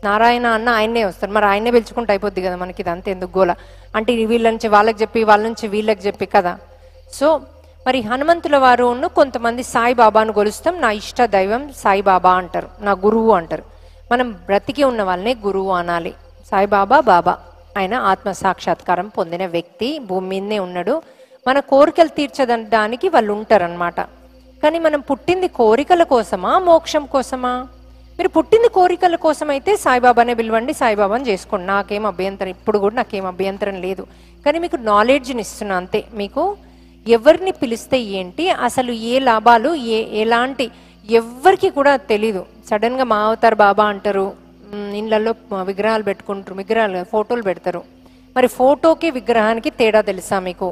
నారాయణ అన్న ఆయన్నే వస్తాడు. మరి ఆయన్నే పిలుచుకుంటే అయిపోద్ది కదా, మనకి ఇదంతా ఎందుకు గోల అంటే వీళ్ళ నుంచి వాళ్ళకి చెప్పి, వాళ్ళ నుంచి వీళ్ళకి చెప్పి కదా. సో మరి హనుమంతుల వారు కొంతమంది సాయిబాబాను కొలుస్తాం, నా ఇష్ట దైవం సాయిబాబా అంటారు, నా గురువు అంటారు. మనం బ్రతికి ఉన్న వాళ్ళనే గురువు అనాలి. సాయిబాబా బాబా ఆయన ఆత్మ సాక్షాత్కారం పొందిన వ్యక్తి, భూమి మీదనే ఉన్నాడు. మన కోరికలు తీర్చడానికి వాళ్ళు ఉంటారనమాట. కానీ మనం పుట్టింది కోరికల కోసమా, మోక్షం కోసమా? మీరు పుట్టింది కోరికల కోసం అయితే సాయిబాబానే పిలవండి, సాయిబాబాని చేసుకోండి, నాకేం అభ్యంతరం, ఇప్పుడు కూడా నాకేం అభ్యంతరం లేదు. కానీ మీకు నాలెడ్జ్ని ఇస్తున్నా అంతే. మీకు ఎవరిని పిలిస్తే ఏంటి, అసలు ఏ లాభాలు, ఎలాంటి, ఎవ్వరికి కూడా తెలీదు. సడన్గా మా అవతార్ బాబా అంటారు, ఇళ్ళల్లో విగ్రహాలు పెట్టుకుంటారు, ఫోటోలు పెడతారు. మరి ఫోటోకి విగ్రహానికి తేడా తెలుసా మీకు?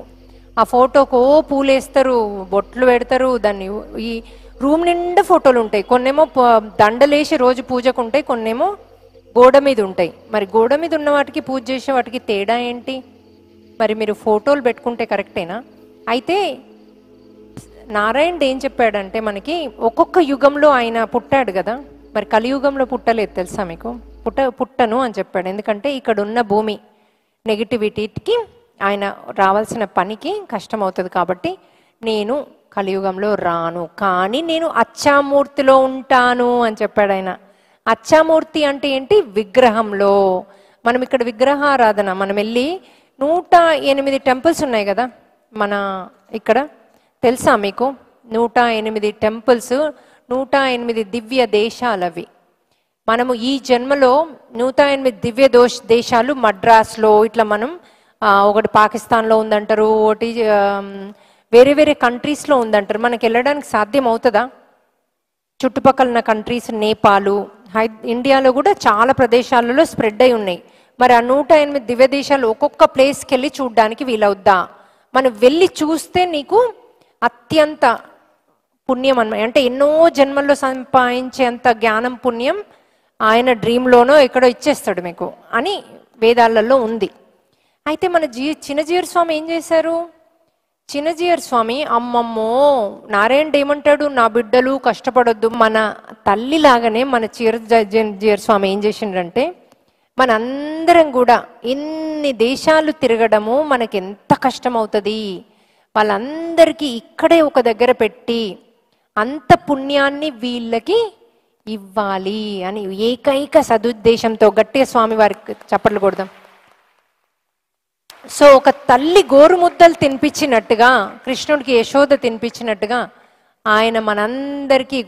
ఆ ఫోటోకు పూలు వేస్తారు, బొట్లు పెడతారు, దాన్ని ఈ రూమ్ నిండా ఫోటోలు ఉంటాయి. కొన్నేమో దండలేసి రోజు పూజకు ఉంటాయి, కొన్నేమో గోడ మీద ఉంటాయి. మరి గోడ మీద ఉన్న వాటికి పూజ చేసే వాటికి తేడా ఏంటి? మరి మీరు ఫోటోలు పెట్టుకుంటే కరెక్టేనా? అయితే నారాయణుడు ఏం చెప్పాడంటే, మనకి ఒక్కొక్క యుగంలో ఆయన పుట్టాడు కదా. మరి కలియుగంలో పుట్టలేదు తెలుసా మీకు? పుట్టను అని చెప్పాడు. ఎందుకంటే ఇక్కడ ఉన్న భూమి నెగిటివిటీకి ఆయన రావాల్సిన పనికి కష్టం అవుతుంది కాబట్టి నేను కలియుగంలో రాను, కానీ నేను అచ్చామూర్తిలో ఉంటాను అని చెప్పాడు ఆయన. అచ్చామూర్తి అంటే ఏంటి? విగ్రహంలో. మనం ఇక్కడ విగ్రహారాధన, మనం వెళ్ళి 108 టెంపుల్స్ ఉన్నాయి కదా మన ఇక్కడ, తెలుసా మీకు? 108 టెంపుల్స్, 108 దివ్య దేశాలు అవి. మనము ఈ జన్మలో 108 దివ్య దేశాలు మద్రాస్లో ఇట్లా మనం ఒకటి పాకిస్తాన్లో ఉందంటారు, ఒకటి వేరే వేరే కంట్రీస్లో ఉందంటారు. మనకి వెళ్ళడానికి సాధ్యం అవుతుందా? చుట్టుపక్కల ఉన్న కంట్రీస్, నేపాలు, ఇండియాలో కూడా చాలా ప్రదేశాలలో స్ప్రెడ్ అయి ఉన్నాయి. మరి ఆ 108 దివ్య దేశాలు ఒక్కొక్క ప్లేస్కి వెళ్ళి చూడడానికి వీలవుద్దా? మనం వెళ్ళి చూస్తే నీకు అత్యంత పుణ్యం అన్నమాట. అంటే ఎన్నో జన్మల్లో సంపాదించేంత జ్ఞానం పుణ్యం ఆయన డ్రీమ్లోనో ఎక్కడో ఇచ్చేస్తాడు మీకు అని వేదాలలో ఉంది. అయితే మన చిన్నజీయర్ స్వామి ఏం చేశారు? చిన్నజీయర్ స్వామి అమ్మమ్మో నారాయణుడు ఏమంటాడు, నా బిడ్డలు కష్టపడొద్దు. మన తల్లిలాగానే మన చిన్నజీయర్ స్వామి ఏం చేసిండ్రంటే, మనందరం కూడా ఎన్ని దేశాలు తిరగడము మనకి ఎంత కష్టం అవుతుంది, వాళ్ళందరికీ ఇక్కడే ఒక దగ్గర పెట్టి అంత పుణ్యాన్ని వీళ్ళకి ఇవ్వాలి అని ఏకైక సదుద్దేశంతో గట్టిగా స్వామి వారికి చప్పట్లు కొడదాం. సో ఒక తల్లి గోరుముద్దలు తినిపించినట్టుగా, కృష్ణుడికి యశోద తినిపించినట్టుగా ఆయన మనందరికీ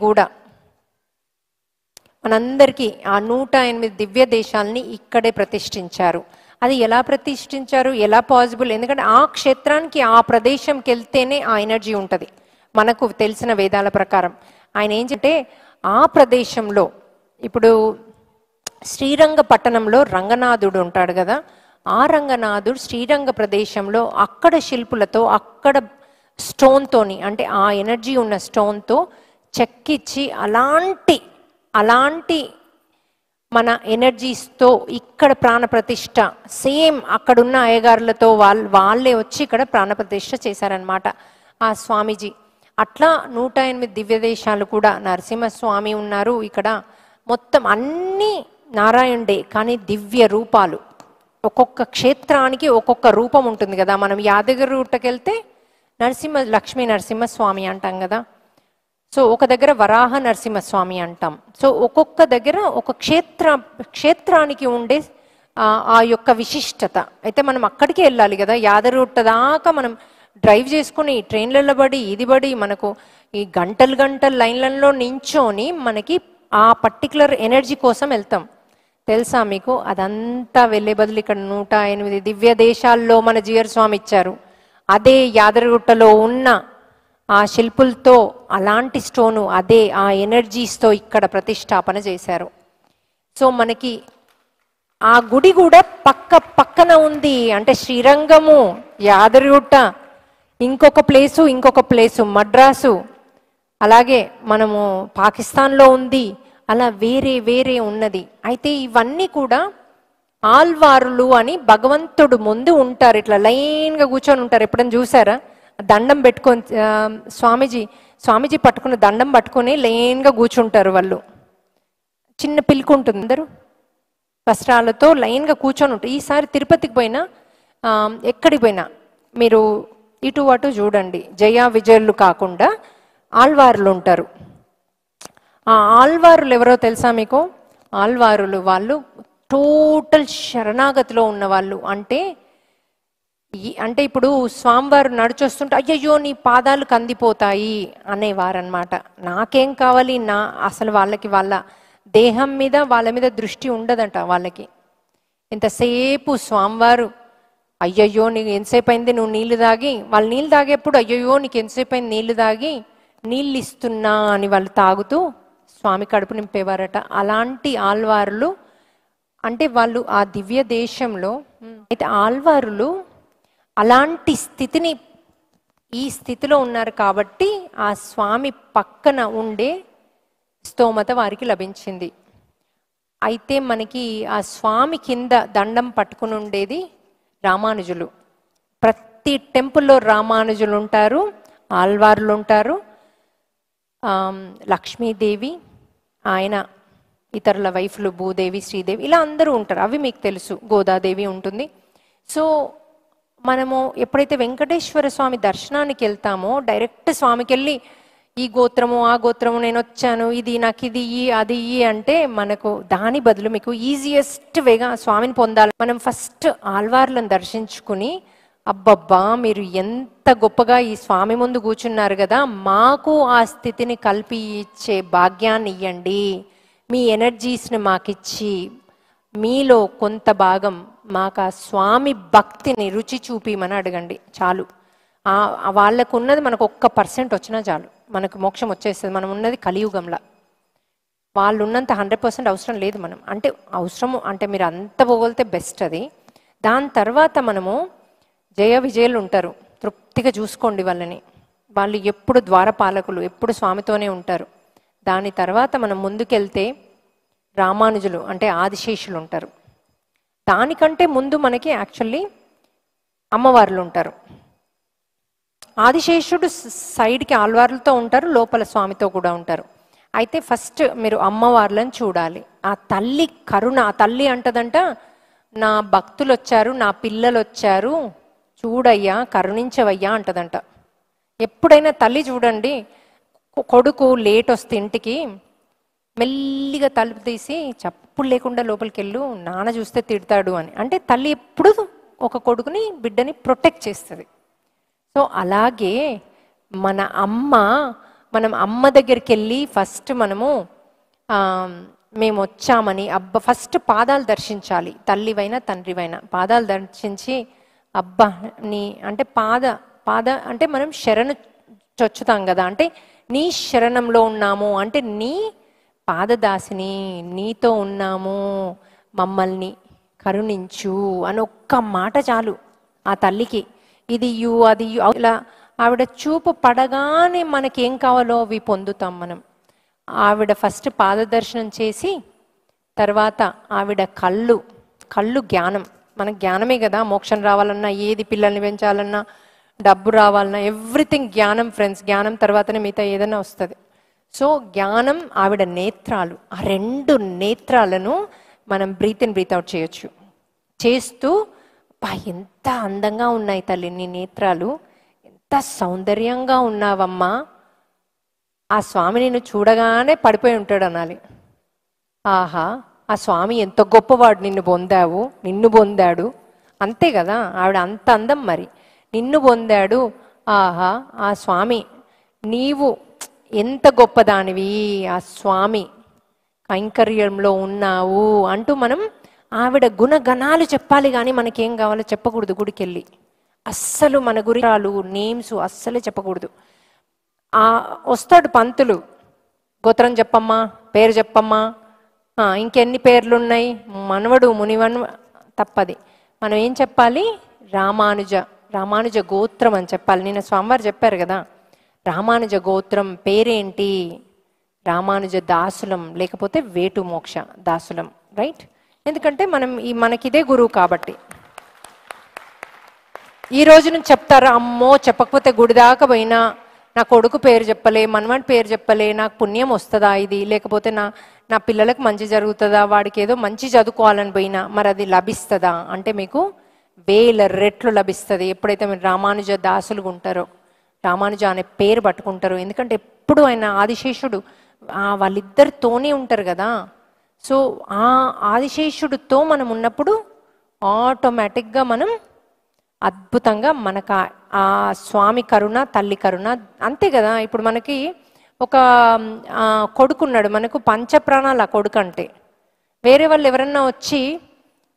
ఆ 108 దివ్య దేశాలని ఇక్కడే ప్రతిష్ఠించారు. అది ఎలా ప్రతిష్ఠించారు, ఎలా పాసిబుల్? ఎందుకంటే ఆ క్షేత్రానికి, ఆ ప్రదేశంకి వెళ్తేనే ఆ ఎనర్జీ ఉంటుంది. మనకు తెలిసిన వేదాల ప్రకారం ఆయన ఏంటంటే ఆ ప్రదేశంలో, ఇప్పుడు శ్రీరంగ పట్టణంలో రంగనాథుడు ఉంటాడు కదా, ఆ రంగనాథుడు శ్రీరంగ ప్రదేశంలో అక్కడ శిల్పులతో, అక్కడ స్టోన్తోని, అంటే ఆ ఎనర్జీ ఉన్న స్టోన్తో చెక్కిచ్చి అలాంటి మన ఎనర్జీస్తో ఇక్కడ ప్రాణప్రతిష్ఠ సేమ్ అక్కడున్న అయ్యగారులతో వాళ్ళే వచ్చి ఇక్కడ ప్రాణప్రతిష్ఠ చేశారనమాట ఆ స్వామీజీ. అట్లా 108 దివ్య దేశాలు కూడా నరసింహస్వామి ఉన్నారు ఇక్కడ. మొత్తం అన్నీ నారాయణుడే, కానీ దివ్య రూపాలు. ఒక్కొక్క క్షేత్రానికి ఒక్కొక్క రూపం ఉంటుంది కదా. మనం యాదగిరి గుట్టకెళ్తే లక్ష్మీ నరసింహస్వామి అంటాం కదా. సో ఒక దగ్గర వరాహ నరసింహస్వామి అంటాం. సో ఒక్కొక్క దగ్గర ఒక క్షేత్రానికి ఉండే ఆ యొక్క విశిష్టత. అయితే మనం అక్కడికి వెళ్ళాలి కదా, యాదగిరిగుట్ట దాకా మనం డ్రైవ్ చేసుకుని ట్రైన్లలో పడి మనకు ఈ గంటలు లైన్లలో నించోని మనకి ఆ పర్టికులర్ ఎనర్జీ కోసం వెళ్తాం. తెలుసా మీకు? అదంతా వెళ్ళే బదులు ఇక్కడ 108 దివ్య దేశాల్లో మన జీయర్ స్వామి ఇచ్చారు. అదే యాదగిరిగుట్టలో ఉన్న ఆ శిల్పులతో అలాంటి స్టోను, అదే ఆ ఎనర్జీస్తో ఇక్కడ ప్రతిష్టాపన చేశారు. సో మనకి ఆ గుడి కూడా పక్కన ఉంది. అంటే శ్రీరంగము, యాదగిరిగుట్ట, ఇంకొక ప్లేసు మద్రాసు, అలాగే మనము పాకిస్తాన్లో ఉంది, అలా వేరే ఉన్నది. అయితే ఇవన్నీ కూడా ఆల్వారులు అని భగవంతుడు ముందు ఉంటారు, ఇట్లా లైన్గా కూర్చొని ఉంటారు. ఎప్పుడైనా చూసారా? దండం పెట్టుకొని స్వామీజీ పట్టుకుని దండం పట్టుకొని లైన్గా కూర్చుంటారు. వాళ్ళు చిన్న పిలుకు ఉంటుంది, అందరూ వస్త్రాలతో లైన్గా కూర్చొని ఉంటారు. ఈసారి తిరుపతికి పోయినా ఎక్కడికి పోయినా మీరు ఇటు అటు చూడండి, జయా విజయులు కాకుండా ఆల్వారులు ఉంటారు. ఆ ఆల్వారులు ఎవరో తెలుసా మీకు? ఆల్వారులు వాళ్ళు టోటల్ శరణాగతిలో ఉన్నవాళ్ళు. అంటే ఇప్పుడు స్వామివారు నడిచొస్తుంటే అయ్యయ్యో నీ పాదాలు కందిపోతాయి అనేవారనమాట. నాకేం కావాలి, అసలు వాళ్ళకి వాళ్ళ దేహం మీద వాళ్ళ మీద దృష్టి ఉండదంట. వాళ్ళకి ఎంతసేపు స్వామివారు అయ్యయ్యో నీకు ఎంతసేపు అయింది నువ్వు నీళ్లు తాగి, వాళ్ళు నీళ్ళు తాగేప్పుడు అయ్యయ్యో నీకు ఎంతసేపు అయింది నీళ్లు తాగి, నీళ్ళు ఇస్తున్నా అని వాళ్ళు తాగుతూ స్వామి కడుపు నింపేవారట. అలాంటి ఆల్వారులు అంటే వాళ్ళు ఆ దివ్య దేశంలో. అయితే ఆల్వారులు అలాంటి స్థితిని, ఈ స్థితిలో ఉన్నారు కాబట్టి ఆ స్వామి పక్కన ఉండే స్తోమత వారికి లభించింది. అయితే మనకి ఆ స్వామి కింద దండం పట్టుకుని ఉండేది రామానుజులు. ప్రతి టెంపుల్లో రామానుజులు ఉంటారు, ఆల్వార్లు ఉంటారు, లక్ష్మీదేవి, ఆయన ఇతరుల వైఫ్లు భూదేవి, శ్రీదేవి, ఇలా అందరూ ఉంటారు. అవి మీకు తెలుసు, గోదాదేవి ఉంటుంది. సో మనము ఎప్పుడైతే వెంకటేశ్వర స్వామి దర్శనానికి వెళ్తామో డైరెక్ట్ స్వామికి వెళ్ళి ఈ గోత్రము ఆ గోత్రము నేను వచ్చాను ఇది నాకు ఇది అది అంటే మనకు దాని బదులు మీకు ఈజియెస్ట్ వేగా స్వామిని పొందాలి. మనం ఫస్ట్ ఆల్వార్లను దర్శించుకుని అబ్బబ్బా మీరు ఎంత గొప్పగా ఈ స్వామి ముందు కూర్చున్నారు కదా, మాకు ఆ స్థితిని కల్పి ఇచ్చే భాగ్యాన్ని ఇవ్వండి, మీ ఎనర్జీస్ని మాకిచ్చి మీలో కొంత భాగం మాకు ఆ స్వామి భక్తిని రుచి చూపిమని అడగండి చాలు. వాళ్ళకు ఉన్నది మనకు 1% వచ్చినా చాలు, మనకు మోక్షం వచ్చేస్తుంది. మనం ఉన్నది కలియుగంలో, వాళ్ళు ఉన్నంత 100% అవసరం లేదు. మనం అంటే అవసరము అంటే మీరు అంత పోగలితే బెస్ట్ అది. దాని తర్వాత మనము జయ విజయులు ఉంటారు, తృప్తిగా చూసుకోండి వాళ్ళని. వాళ్ళు ఎప్పుడు ద్వారపాలకులు, ఎప్పుడు స్వామితోనే ఉంటారు. దాని తర్వాత మనం ముందుకెళ్తే రామానుజులు అంటే ఆదిశేషులు ఉంటారు. దానికంటే ముందు మనకి యాక్చువల్లీ అమ్మవార్లు ఉంటారు. ఆదిశేషుడు సైడ్కి ఆల్వార్లతో ఉంటారు, లోపల స్వామితో కూడా ఉంటారు. అయితే ఫస్ట్ మీరు అమ్మవార్లను చూడాలి. ఆ తల్లి కరుణ, ఆ తల్లి అంటదంట నా భక్తులు వచ్చారు, నా పిల్లలు వచ్చారు, చూడయ్యా కరుణించవయ్యా అంటదంట. ఎప్పుడైనా తల్లి చూడండి, కొడుకు లేట్ వస్తే ఇంటికి మెల్లిగా తలుపు తీసి చప్పుడు లేకుండా లోపలికి వెళ్ళు, నాన్న చూస్తే తిడతాడు అని. అంటే తల్లి ఎప్పుడు ఒక కొడుకుని బిడ్డని ప్రొటెక్ట్ చేస్తుంది. సో అలాగే మనం అమ్మ దగ్గరికి వెళ్ళి ఫస్ట్ మనము మేము వచ్చామని ఫస్ట్ పాదాలు దర్శించాలి. తల్లివైనా తండ్రివైనా పాదాలు దర్శించి అబ్బా నీ అంటే పాద అంటే మనం శరణు చొచ్చుతాం కదా, అంటే నీ శరణంలో ఉన్నాము అంటే నీ పాదదాసిని, నీతో ఉన్నాము, మమ్మల్ని కరుణించు అని ఒక్క మాట చాలు ఆ తల్లికి. ఇది అది ఇలా ఆవిడ చూపు పడగానే మనకేం కావాలో అవి పొందుతాం మనం. ఆవిడ ఫస్ట్ పాదదర్శనం చేసి తర్వాత ఆవిడ కళ్ళు జ్ఞానం, మనకు జ్ఞానమే కదా మోక్షం రావాలన్నా, ఏది పిల్లల్ని పెంచాలన్నా, డబ్బు రావాలన్నా, ఎవ్రీథింగ్ జ్ఞానం ఫ్రెండ్స్. జ్ఞానం తర్వాతనే మిగతా ఏదైనా వస్తుంది. సో జ్ఞానం, ఆవిడ నేత్రాలు, ఆ 2 నేత్రాలను మనం బ్రీత్ ఇన్ బ్రీత్ అవుట్ చేయొచ్చు. చేస్తూ ఎంత అందంగా ఉన్నాయి తల్లి నీ నేత్రాలు, ఎంత సౌందర్యంగా ఉన్నావమ్మా, ఆ స్వామి నిన్ను చూడగానే పడిపోయి ఉంటాడు అనాలి. ఆహా ఆ స్వామి ఎంత గొప్పవాడు, నిన్ను పొందాడు అంతే కదా. ఆవిడ అంత అందం మరి, నిన్ను పొందాడు. ఆహా ఆ స్వామి నీవు ఎంత గొప్పదానివి, ఆ స్వామి కైంకర్యంలో ఉన్నావు అంటూ మనం ఆవిడ గుణగణాలు చెప్పాలి. కానీ మనకేం కావాలో చెప్పకూడదు గుడికి వెళ్ళి. అస్సలు మన గురించి నేమ్స్ అస్సలే చెప్పకూడదు. వస్తాడు పంతులు, గోత్రం చెప్పమ్మా, పేరు చెప్పమ్మా, ఇంకెన్ని పేర్లు ఉన్నాయి, మనవడు తప్పది. మనం ఏం చెప్పాలి, రామానుజ గోత్రం అని చెప్పాలి. నిన్న స్వామివారు చెప్పారు కదా, రామానుజ గోత్రం పేరేంటి, రామానుజ దాసులం లేకపోతే వేటు మోక్ష దాసులం, రైట్? ఎందుకంటే మనకిదే గురువు కాబట్టి. ఈ రోజు నుంచి చెప్తారా, అమ్మో చెప్పకపోతే గుడి దాకా పోయినా నా కొడుకు పేరు చెప్పలే, మనవాడి పేరు చెప్పలే, నాకు పుణ్యం వస్తుందా ఇది, లేకపోతే నా పిల్లలకు మంచి జరుగుతుందా, వాడికి ఏదో మంచి చదువుకోవాలని పోయినా మరి అది లభిస్తుందా అంటే మీకు 1000 రెట్లు లభిస్తుంది ఎప్పుడైతే మీరు రామానుజ దాసులుగా ఉంటారో, రామానుజ అనే పేరు పట్టుకుంటారు. ఎందుకంటే ఎప్పుడు ఆయన ఆదిశేషుడు వాళ్ళిద్దరితోనే ఉంటారు కదా. సో ఆ ఆదిశేషుడితో మనం ఉన్నప్పుడు ఆటోమేటిక్గా మనం అద్భుతంగా మనకు ఆ స్వామి కరుణ, తల్లి కరుణ అంతే కదా. ఇప్పుడు మనకి ఒక కొడుకున్నాడు, మనకు పంచప్రాణాలు ఆ కొడుకు అంటే. వేరే వాళ్ళు ఎవరన్నా వచ్చి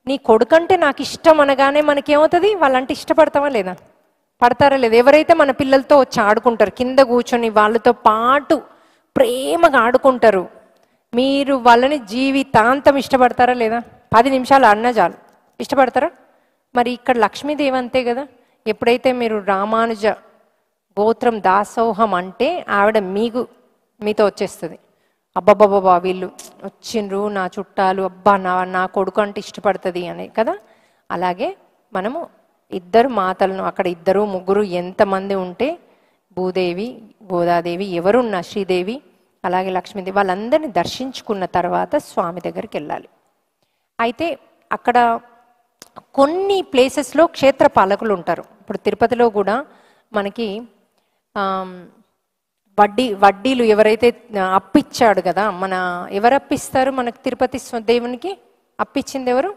నీ కొడుకంటే నాకు ఇష్టం అనగానే మనకేమవుతుంది, వాళ్ళంటే ఇష్టపడతావా లేదా, పడతారా లేదా? ఎవరైతే మన పిల్లలతో వచ్చి ఆడుకుంటారు, కింద కూర్చొని వాళ్ళతో పాటు ప్రేమగా ఆడుకుంటారు, మీరు వాళ్ళని జీవితాంతం ఇష్టపడతారా లేదా? 10 నిమిషాలు ఆడినా చాలు, ఇష్టపడతారా? మరి ఇక్కడ లక్ష్మీదేవి అంతే కదా. ఎప్పుడైతే మీరు రామానుజ గోత్రం దాసోహం అంటే ఆవిడ మీతో వచ్చేస్తుంది. అబ్బబ్బబ్బా వీళ్ళు వచ్చిండ్రు నా చుట్టాలు, అబ్బా నా కొడుకు అంటే ఇష్టపడుతుంది అని కదా. అలాగే మనము 2 మాతలను అక్కడ 2, 3 ఎంతమంది ఉంటే, భూదేవి, గోదాదేవి, ఎవరున్నా శ్రీదేవి, అలాగే లక్ష్మీదేవి, వాళ్ళందరినీ దర్శించుకున్న తర్వాత స్వామి దగ్గరికి వెళ్ళాలి. అయితే అక్కడ కొన్ని ప్లేసెస్లో క్షేత్ర పాలకులు ఉంటారు. ఇప్పుడు తిరుపతిలో కూడా మనకి వడ్డీలు ఎవరైతే అప్పిచ్చాడు కదా, ఎవరు అప్పిస్తారు మనకు తిరుపతి దేవునికి అప్పిచ్చింది ఎవరు?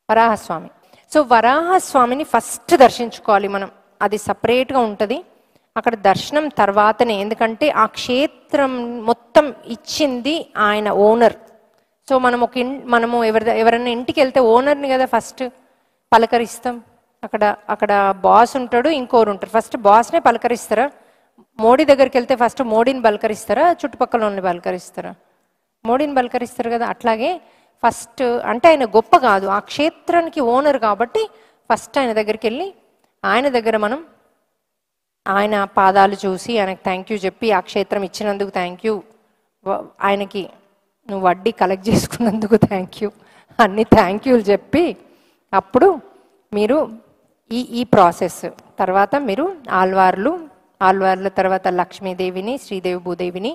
వరాహస్వామి. సో వరాహస్వామిని ఫస్ట్ దర్శించుకోవాలి మనం, అది సపరేట్గా ఉంటుంది. అక్కడ దర్శనం తర్వాతనే, ఎందుకంటే ఆ క్షేత్రం మొత్తం ఇచ్చింది ఆయన ఓనర్. సో మనము ఎవరైనా ఇంటికి వెళ్తే ఓనర్ని కదా ఫస్ట్ పలకరిస్తాం. అక్కడ బాస్ ఉంటాడు, ఇంకోరు ఉంటారు. ఫస్ట్ బాస్నే పలకరిస్తారా? మోడీ దగ్గరికి వెళ్తే ఫస్ట్ మోడీని పలకరిస్తారా, చుట్టుపక్కల వాళ్ళని పలకరిస్తారా? మోడీని పలకరిస్తారు కదా. అట్లాగే ఫస్ట్ అంటే ఆయన గొప్ప కాదు, ఆ క్షేత్రానికి ఓనర్ కాబట్టి ఫస్ట్ ఆయన దగ్గరికి వెళ్ళి ఆయన దగ్గర మనం ఆయన పాదాలు చూసి ఆయనకు థ్యాంక్ యూ చెప్పి, ఆ క్షేత్రం ఇచ్చినందుకు థ్యాంక్ యూ, ఆయనకి నువ్వు వడ్డీ కలెక్ట్ చేసుకున్నందుకు థ్యాంక్ యూ, అన్ని థ్యాంక్ యూలు చెప్పి అప్పుడు మీరు ఈ ప్రాసెస్ తర్వాత మీరు ఆళ్వార్ల తర్వాత లక్ష్మీదేవిని, శ్రీదేవి భూదేవిని,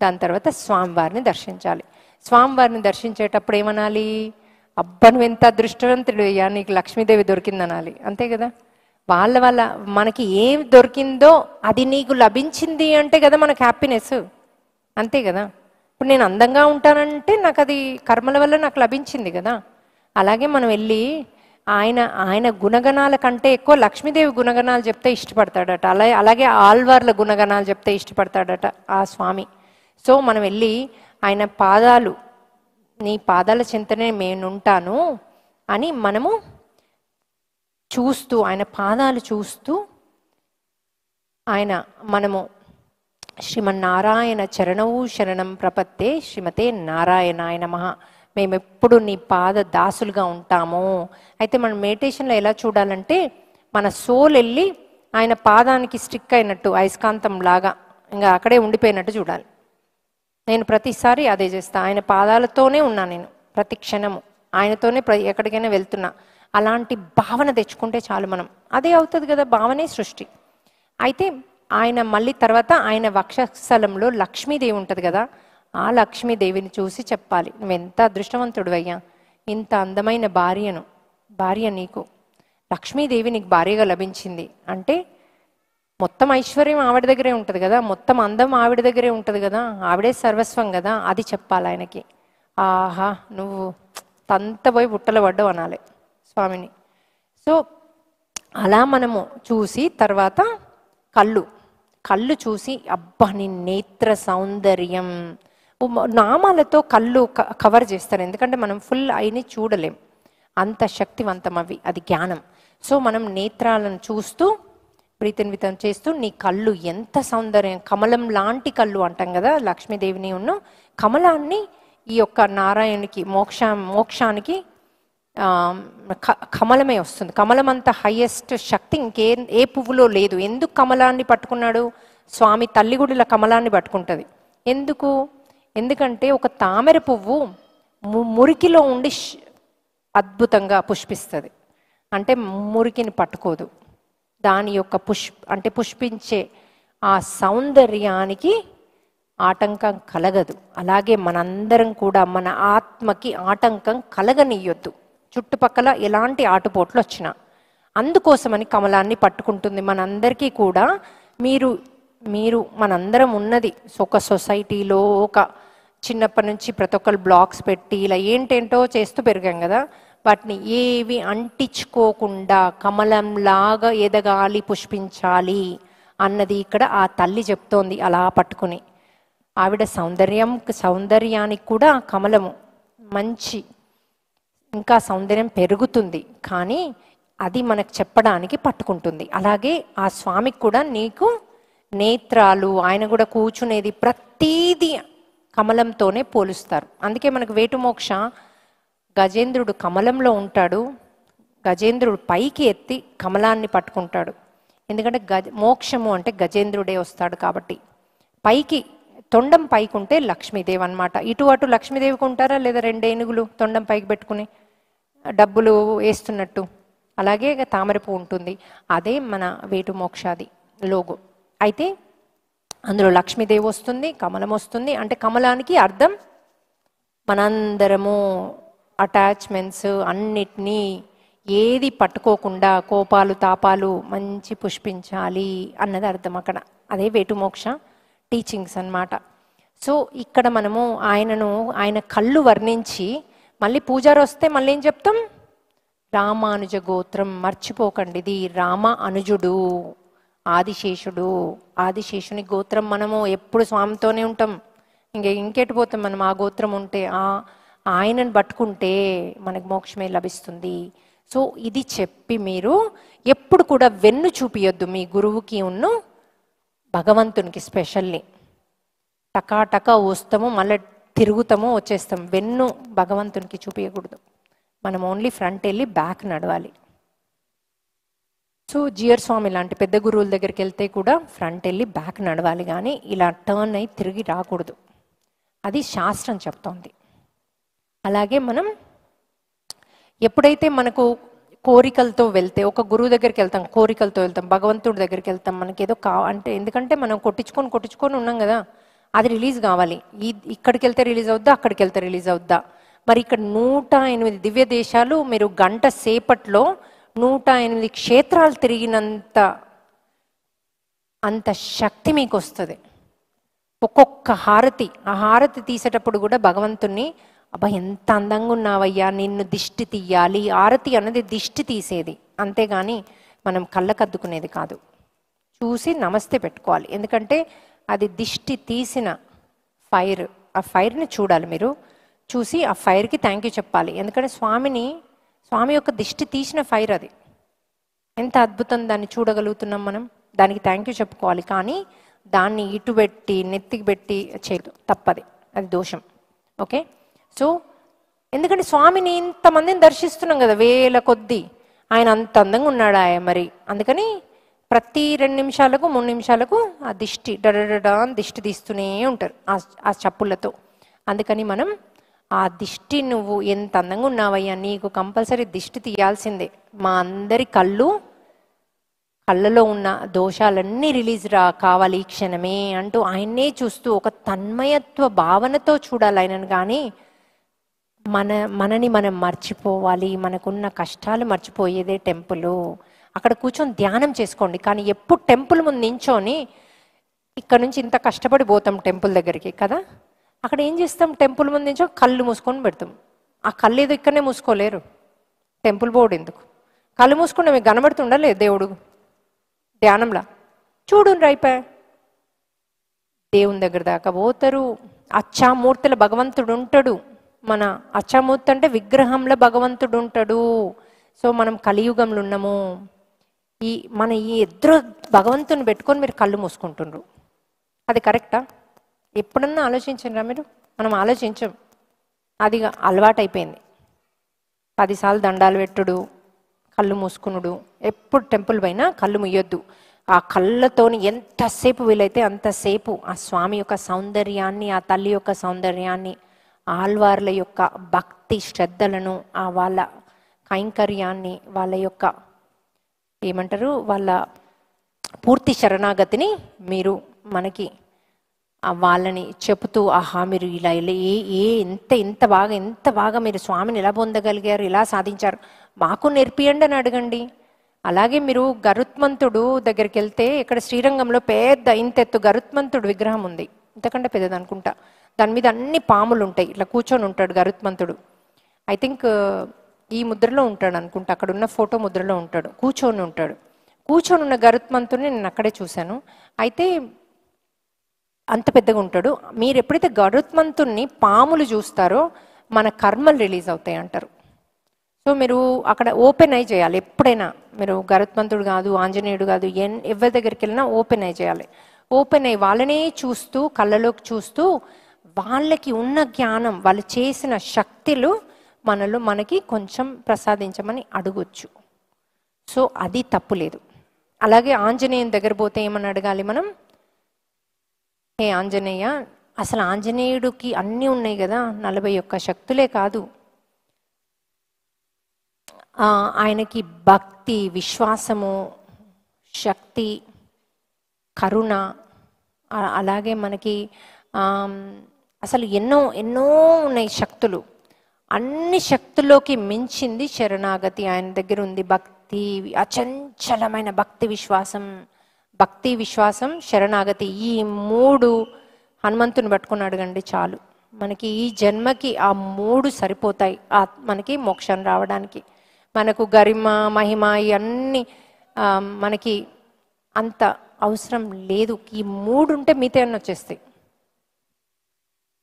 దాని తర్వాత స్వామివారిని దర్శించాలి. స్వామివారిని దర్శించేటప్పుడు ఏమనాలి? అబ్బా నువ్వు ఎంత అదృష్టవంతుడు అయ్యా, నీకు లక్ష్మీదేవి దొరికిందనాలి. అంతే కదా. వాళ్ళ మనకి ఏం దొరికిందో అది నీకు లభించింది అంటే కదా మనకు హ్యాపీనెస్. అంతే కదా. ఇప్పుడు నేను అందంగా ఉంటానంటే నాకు అది కర్మల వల్ల నాకు లభించింది కదా. అలాగే మనం వెళ్ళి ఆయన గుణగణాల కంటే ఎక్కువ లక్ష్మీదేవి గుణగణాలు చెప్తే ఇష్టపడతాడట. అలాగే ఆళ్వార్ల గుణగణాలు చెప్తే ఇష్టపడతాడట ఆ స్వామి. సో మనం వెళ్ళి ఆయన పాదాలు, నీ పాదాల చింతనే నేనుంటాను అని మనము చూస్తూ, ఆయన పాదాలు చూస్తూ మనము శ్రీమన్నారాయణ చరణవు శరణం ప్రపత్తే శ్రీమతే నారాయణాయ నమః, మేమెప్పుడు నీ పాద దాసులుగా ఉంటాము. అయితే మనం మెడిటేషన్లో ఎలా చూడాలంటే మన సోల్ వెళ్ళి ఆయన పాదానికి స్టిక్ అయినట్టు, అయస్కాంతం లాగా ఇంకా అక్కడే ఉండిపోయినట్టు చూడాలి. నేను ప్రతిసారి అదే చేస్తా, ఆయన పాదాలతోనే ఉన్నా నేను ప్రతి క్షణము, ఆయనతోనే ఎక్కడికైనా వెళ్తున్నా. అలాంటి భావన తెచ్చుకుంటే చాలు మనం, అదే అవుతుంది కదా, భావనే సృష్టి. అయితే ఆయన మళ్ళీ తర్వాత ఆయన వక్షస్థలంలో లక్ష్మీదేవి ఉంటుంది కదా, ఆ లక్ష్మీదేవిని చూసి చెప్పాలి, నువ్వెంత అదృష్టవంతుడు అయ్యా, ఇంత అందమైన భార్య నీకు లక్ష్మీదేవి నీకు భార్యగా లభించింది అంటే మొత్తం ఐశ్వర్యం ఆవిడ దగ్గరే ఉంటుంది కదా, మొత్తం అందం ఆవిడ దగ్గరే ఉంటుంది కదా, ఆవిడే సర్వస్వం కదా, అది చెప్పాలి ఆయనకి. ఆహా నువ్వు తంతపోయి బుట్టలు పడ్డవు అనాలి స్వామిని. సో అలా మనము చూసి తర్వాత కళ్ళు చూసి అబ్బా నీ నేత్ర సౌందర్యం, నామాలతో కళ్ళు కవర్ చేస్తారు, ఎందుకంటే మనం ఫుల్ ఐని చూడలేం, అంత శక్తివంతం అవి, అది జ్ఞానం. సో మనం నేత్రాలను చూస్తూ ప్రీతిన్వితం చేస్తూ నీ కళ్ళు ఎంత సౌందర్యం, కమలం లాంటి కళ్ళు అంటాం కదా లక్ష్మీదేవిని ఉన్న కమలాన్ని, ఈ యొక్క నారాయణునికి మోక్షానికి కమలమే వస్తుంది. కమలం అంత హైయెస్ట్ శక్తి ఏ పువ్వులో లేదు. ఎందుకు కమలాన్ని పట్టుకున్నాడు స్వామి? తల్లిగుడిల కమలాన్ని పట్టుకుంటుంది. ఎందుకంటే ఒక తామర పువ్వు మురికిలో ఉండి అద్భుతంగా పుష్పిస్తుంది, అంటే మురికిని పట్టుకోదు, దాని యొక్క పుష్పించే ఆ సౌందర్యానికి ఆటంకం కలగదు. అలాగే మనందరం కూడా మన ఆత్మకి ఆటంకం కలగనీయొద్దు, చుట్టుపక్కల ఎలాంటి ఆటుపోట్లు వచ్చినా. అందుకోసమని కమలాన్ని పట్టుకుంటుంది. మనందరికీ కూడా మీరు మనందరం ఉన్నది ఒక సొసైటీలో, ఒక చిన్నప్పటి నుంచి ప్రతి ఒక్కరు బ్లాగ్స్ పెట్టి ఇలా ఏంటేంటో చేస్తూ పెరిగాం కదా, వాటిని ఏవి అంటించుకోకుండా కమలంలాగా ఎదగాలి, పుష్పించాలి అన్నది ఇక్కడ ఆ తల్లి చెప్తోంది. అలా పట్టుకుని ఆవిడ సౌందర్యానికి కూడా కమలము మంచి ఇంకా సౌందర్యం పెరుగుతుంది, కానీ అది మనకు చెప్పడానికి పట్టుకుంటుంది. అలాగే ఆ స్వామికి కూడా నీకు నేత్రాలు, ఆయన కూడా కూర్చునేది ప్రతీది కమలంతోనే పోలుస్తారు. అందుకే మనకు వేటుమోక్ష గజేంద్రుడు కమలంలో ఉంటాడు, గజేంద్రుడు పైకి ఎత్తి కమలాన్ని పట్టుకుంటాడు. ఎందుకంటే మోక్షము అంటే గజేంద్రుడే వస్తాడు కాబట్టి. పైకి తొండం పైకి ఉంటే లక్ష్మీదేవి అనమాట. ఇటు అటు లక్ష్మీదేవికి ఉంటారా లేదా? రెండు ఏనుగులు తొండం పైకి పెట్టుకుని డబ్బులు వేస్తున్నట్టు, అలాగే తామరపు ఉంటుంది. అదే మన వేటుమోక్షాది లోగో. అయితే అందులో లక్ష్మీదేవి వస్తుంది, కమలం వస్తుంది. అంటే కమలానికి అర్థం మనందరము అటాచ్మెంట్స్ అన్నిటినీ ఏది పట్టుకోకుండా కోపాలు తాపాలు మంచి పుష్పించాలి అన్నది అర్థం అక్కడ. అదే వేటుమోక్ష టీచింగ్స్ అన్నమాట. సో ఇక్కడ మనము ఆయన కళ్ళు వర్ణించి మళ్ళీ పూజారి వస్తే మళ్ళీ ఏం చెప్తాం? రామానుజ గోత్రం. మర్చిపోకండి, ఇది రామ అనుజుడు, ఆదిశేషుడు. ఆదిశేషుని గోత్రం. మనము ఎప్పుడు స్వామితోనే ఉంటాం, ఇంకెటు పోతాం మనం? ఆ గోత్రం ఉంటే, ఆయనను పట్టుకుంటే మనకు మోక్షమే లభిస్తుంది. సో ఇది చెప్పి మీరు ఎప్పుడు కూడా వెన్ను చూపియొద్దు మీ గురువుకి ఉన్ను భగవంతునికి. స్పెషల్లీ టకా వస్తాము, మళ్ళీ తిరుగుతాము, వచ్చేస్తాం. వెన్ను భగవంతునికి చూపించకూడదు. మనం ఓన్లీ ఫ్రంట్ వెళ్ళి బ్యాక్ నడవాలి. సో జియర్ స్వామి లాంటి పెద్ద గురువుల దగ్గరికి వెళ్తే కూడా ఫ్రంట్ వెళ్ళి బ్యాక్ నడవాలి, కానీ ఇలా టర్న్ అయి తిరిగి రాకూడదు. అది శాస్త్రం చెప్తోంది. అలాగే మనం ఎప్పుడైతే మనకు కోరికలతో వెళ్తే, ఒక గురువు దగ్గరికి వెళ్తాం కోరికలతో వెళ్తాం, భగవంతుడి దగ్గరికి వెళ్తాం, మనకి ఏదో అంటే ఎందుకంటే మనం కొట్టించుకొని ఉన్నాం కదా, అది రిలీజ్ కావాలి. ఇక్కడికి వెళ్తే రిలీజ్ అవుద్దా, అక్కడికి వెళ్తే రిలీజ్ అవుద్దా? మరి ఇక్కడ 108 దివ్య దేశాలు మీరు గంట సేపట్లో 108 క్షేత్రాలు తిరిగినంత శక్తి మీకు వస్తుంది. ఒక్కొక్క హారతి, ఆ హారతి తీసేటప్పుడు కూడా భగవంతుణ్ణి, అబ్బా ఎంత అందంగా ఉన్నావయ్యా, నిన్ను దిష్టి తీయాలి. ఆరతి అన్నది దిష్టి తీసేది, అంతేగాని మనం కళ్ళకద్దుకునేది కాదు. చూసి నమస్తే పెట్టుకోవాలి, ఎందుకంటే అది దిష్టి తీసిన ఫైర్. ఆ ఫైర్ని చూడాలి మీరు, చూసి ఆ ఫైర్కి థ్యాంక్ యూ చెప్పాలి. ఎందుకంటే స్వామి యొక్క దిష్టి తీసిన ఫైర్ అది. ఎంత అద్భుతం, దాన్ని చూడగలుగుతున్నాం మనం, దానికి థ్యాంక్ యూ చెప్పుకోవాలి. కానీ దాన్ని ఇటు పెట్టి నెత్తికి పెట్టి చేయదు, తప్పది, అది దోషం. ఓకే. సో ఎందుకంటే స్వామిని ఇంతమందిని దర్శిస్తున్నాం కదా, వేల కొద్దీ. ఆయన అంత అందంగా ఉన్నాడు ఆయన మరి. అందుకని ప్రతి 2 నిమిషాలకు 3 నిమిషాలకు ఆ దిష్టి డడడా అని దిష్టి తీస్తూనే ఉంటారు ఆ చప్పులతో. అందుకని మనం ఆ దిష్టి, నువ్వు ఎంత అందంగా ఉన్నావయ్యా, నీకు కంపల్సరీ దిష్టి తీయాల్సిందే. మా అందరి కళ్ళలో ఉన్న దోషాలన్నీ రిలీజ్ కావాలి ఈ క్షణమే అంటూ ఆయన్నే చూస్తూ ఒక తన్మయత్వ భావనతో చూడాలి ఆయనను. కానీ మనని మనం మర్చిపోవాలి, మనకున్న కష్టాలు మర్చిపోయేదే టెంపుల్. అక్కడ కూర్చొని ధ్యానం చేసుకోండి. కానీ ఎప్పుడు టెంపుల్ ముందు నించొని ఇక్కడ నుంచి ఇంత కష్టపడి పోతాం టెంపుల్ దగ్గరికి కదా, అక్కడ ఏం చేస్తాం? టెంపుల్ ముందు నించో కళ్ళు మూసుకొని పెడతాం. ఆ కళ్ళు ఏదో ఇక్కడనే మూసుకోలేరు, టెంపుల్ బోర్డు ఎందుకు? కళ్ళు మూసుకుంటే మీకు కనబడుతుండలే దేవుడు ధ్యానంలా? చూడుండ్రు, అయిపోయా. దేవుని దగ్గర దాకా పోతారు. అచ్చామూర్తిలో భగవంతుడు ఉంటాడు. మన అచ్చామూర్తి అంటే విగ్రహంలో భగవంతుడు ఉంటాడు. సో మనం కలియుగంలో ఉన్నాము. మన ఎదురు భగవంతుని పెట్టుకొని మీరు కళ్ళు మూసుకుంటుండ్రు, అది కరెక్టా? ఎప్పుడన్నా ఆలోచించరా మీరు? మనం ఆలోచించం, అది అలవాటైపోయింది. 10 సార్లు దండాలు పెట్టుడు, కళ్ళు మూసుకునుడు. ఎప్పుడు టెంపుల్ పైన కళ్ళు ముయ్యొద్దు. ఆ కళ్ళతోని ఎంతసేపు వీలైతే అంతసేపు ఆ స్వామి యొక్క సౌందర్యాన్ని, ఆ తల్లి యొక్క సౌందర్యాన్ని, ఆళ్వార్ల యొక్క భక్తి శ్రద్ధలను, ఆ వాళ్ళ కైంకర్యాన్ని, వాళ్ళ యొక్క ఏమంటారు, వాళ్ళ పూర్తి శరణాగతిని మీరు మనకి వాళ్ళని చెబుతూ, ఆహా మీరు ఇలా ఎంత బాగా మీరు స్వామిని ఎలా పొందగలిగారు, ఎలా సాధించారు, మాకు నేర్పియండి అని అడగండి. అలాగే మీరు గరుత్మంతుడు దగ్గరికి వెళ్తే, ఇక్కడ శ్రీరంగంలో పెద్ద ఇంతెత్తు గరుత్మంతుడు విగ్రహం ఉంది, ఇంతకంటే పెద్దది అనుకుంటా. దాని మీద అన్ని పాములు ఉంటాయి, ఇట్లా కూర్చొని ఉంటాడు గరుత్మంతుడు. ఐ థింక్ ఈ ముద్రలో ఉంటాడు అనుకుంటా, అక్కడ ఉన్న ఫోటో ముద్రలో ఉంటాడు, కూర్చొని ఉంటాడు. కూర్చొని ఉన్న గరుత్మంతుడిని నేను అక్కడే చూశాను. అయితే అంత పెద్దగా ఉంటాడు. మీరు ఎప్పుడైతే గరుత్మంతుడిని పాములు చూస్తారో మన కర్మలు రిలీజ్ అవుతాయి అంటారు. సో మీరు అక్కడ ఓపెన్ ఐ చేయాలి ఎప్పుడైనా. మీరు గరుత్మంతుడు కాదు, ఆంజనేయుడు కాదు, ఎవరి దగ్గరికి వెళ్ళినా ఓపెన్ ఐ చేయాలి. ఓపెన్ ఐ వాళ్ళనే చూస్తూ, కళ్ళలోకి చూస్తూ, వాళ్ళకి ఉన్న జ్ఞానం, వాళ్ళు చేసిన శక్తులు మనకి కొంచెం ప్రసాదించమని అడగొచ్చు. సో అది తప్పులేదు. అలాగే ఆంజనేయుని దగ్గర పోతే ఏమని అడగాలి మనం? హే ఆంజనేయ, అసలు ఆంజనేయుడికి అన్నీ ఉన్నాయి కదా, 41 శక్తులే కాదు, ఆయనకి భక్తి, విశ్వాసము, శక్తి, కరుణ, అలాగే మనకి అసలు ఎన్నో ఉన్నాయి శక్తులు. అన్ని శక్తుల్లోకి మించింది శరణాగతి ఆయన దగ్గర ఉంది. భక్తి, అచంచలమైన భక్తి విశ్వాసం శరణాగతి, ఈ 3 హనుమంతుని పట్టుకుని అడగండి చాలు. మనకి ఈ జన్మకి ఆ 3 సరిపోతాయి మనకి మోక్షం రావడానికి. మనకు గరిమ మహిమ ఇవన్నీ మనకి అంత అవసరం లేదు. ఈ 3 ఉంటే మిగతా అన్నీ వచ్చేస్తాయి.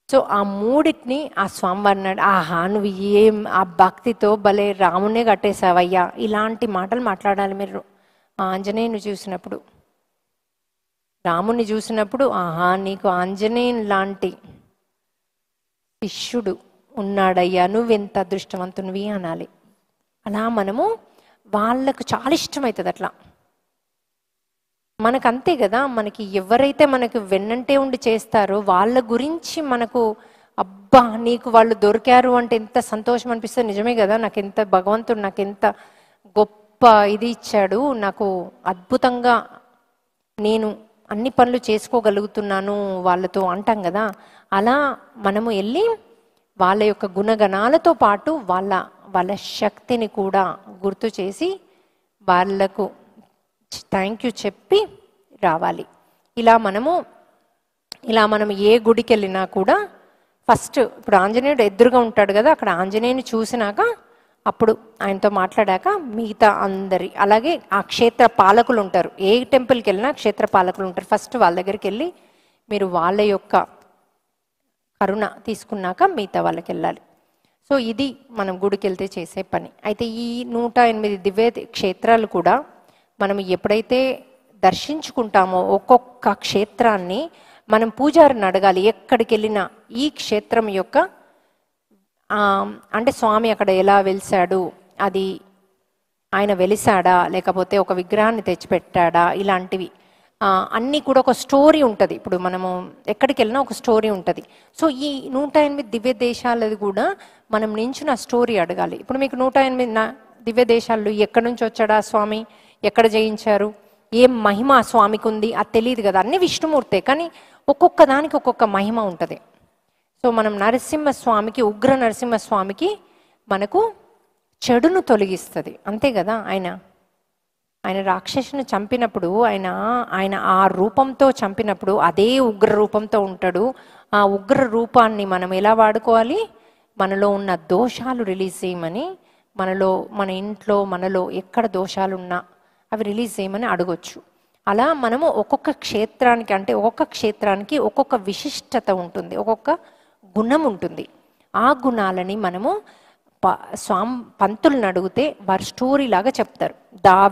సో ఆ 3టిని ఆ స్వామివారు అన్నాడు, ఆహా నువ్వు ఏం ఆ భక్తితో భలే రామునే కట్టేశావయ్యా. ఇలాంటి మాటలు మాట్లాడాలి మీరు ఆంజనేయుని చూసినప్పుడు, రాముని చూసినప్పుడు. ఆహా నీకు ఆంజనేయుని లాంటి శిష్యుడు ఉన్నాడయ్యా, నువ్వెంత అదృష్టవంతునివి అనాలి. అలా మనము వాళ్ళకు చాలా ఇష్టమవుతుంది అట్లా. మనకు అంతే కదా, మనకి ఎవరైతే మనకు వెన్నంటే ఉండి చేస్తారో వాళ్ళ గురించి మనకు అబ్బా నీకు వాళ్ళు దొరికారు అంటే ఎంత సంతోషం అనిపిస్తుంది. నిజమే కదా, నాకెంత భగవంతుడు నాకెంత గొప్ప ఇది ఇచ్చాడు, నాకు అద్భుతంగా నేను అన్ని పనులు చేసుకోగలుగుతున్నాను వాళ్ళతో అంటాం కదా. అలా మనము వెళ్ళి వాళ్ళ యొక్క గుణగణాలతో పాటు వాళ్ళ శక్తిని కూడా గుర్తు చేసి వాళ్ళకు థ్యాంక్ యూ చెప్పి రావాలి. ఇలా మనం ఏ గుడికి వెళ్ళినా కూడా ఫస్ట్ ఇప్పుడు ఆంజనేయుడు ఎదురుగా ఉంటాడు కదా, అక్కడ ఆంజనేయుని చూసినాక అప్పుడు ఆయనతో మాట్లాడాక మిగతా అందరి, అలాగే ఆ క్షేత్ర పాలకులు ఉంటారు, ఏ టెంపుల్కి వెళ్ళినా క్షేత్ర పాలకులు ఉంటారు. ఫస్ట్ వాళ్ళ దగ్గరికి వెళ్ళి మీరు వాళ్ళ యొక్క కరుణ తీసుకున్నాక మిగతా వాళ్ళకి వెళ్ళాలి. సో ఇది మనం గుడికి వెళ్తే చేసే పని. అయితే ఈ 108 దివ్య క్షేత్రాలు కూడా మనం ఎప్పుడైతే దర్శించుకుంటామో ఒక్కొక్క క్షేత్రాన్ని మనం పూజారిని అడగాలి. ఎక్కడికి వెళ్ళినా ఈ క్షేత్రం యొక్క అంటే స్వామి అక్కడ ఎలా వెలిసాడు, అది ఆయన వెలిసాడా లేకపోతే ఒక విగ్రహాన్ని తెచ్చిపెట్టాడా, ఇలాంటివి అన్నీ కూడా ఒక స్టోరీ ఉంటుంది. ఇప్పుడు మనము ఎక్కడికి వెళ్ళినా ఒక స్టోరీ ఉంటుంది. సో ఈ 108 దివ్య దేశాలది కూడా మనం నించున్న స్టోరీ అడగాలి. ఇప్పుడు మీకు 108 దివ్య దేశాలు ఎక్కడి నుంచి వచ్చాడా స్వామి, ఎక్కడ జయించారు, ఏం మహిమ ఆ స్వామికి ఉంది అది తెలియదు కదా. అన్ని విష్ణుమూర్తే, కానీ ఒక్కొక్క దానికి ఒక్కొక్క మహిమ ఉంటుంది. సో మనం నరసింహస్వామికి, ఉగ్ర నరసింహస్వామికి మనకు చెడును తొలగిస్తుంది అంతే కదా. ఆయన రాక్షసుని చంపినప్పుడు ఆయన ఆ రూపంతో చంపినప్పుడు అదే ఉగ్ర రూపంతో ఉంటాడు. ఆ ఉగ్ర రూపాన్ని మనం ఎలా వాడుకోవాలి, మనలో ఉన్న దోషాలు రిలీజ్ చేయమని, మన ఇంట్లో మనలో ఎక్కడ దోషాలున్నా అవి రిలీజ్ చేయమని అడగొచ్చు. అలా మనము ఒక్కొక్క క్షేత్రానికి ఒక్కొక్క విశిష్టత ఉంటుంది, ఒక్కొక్క గుణం ఉంటుంది. ఆ గుణాలని మనము పంతులను అడిగితే వారు స్టోరీ లాగా చెప్తారు.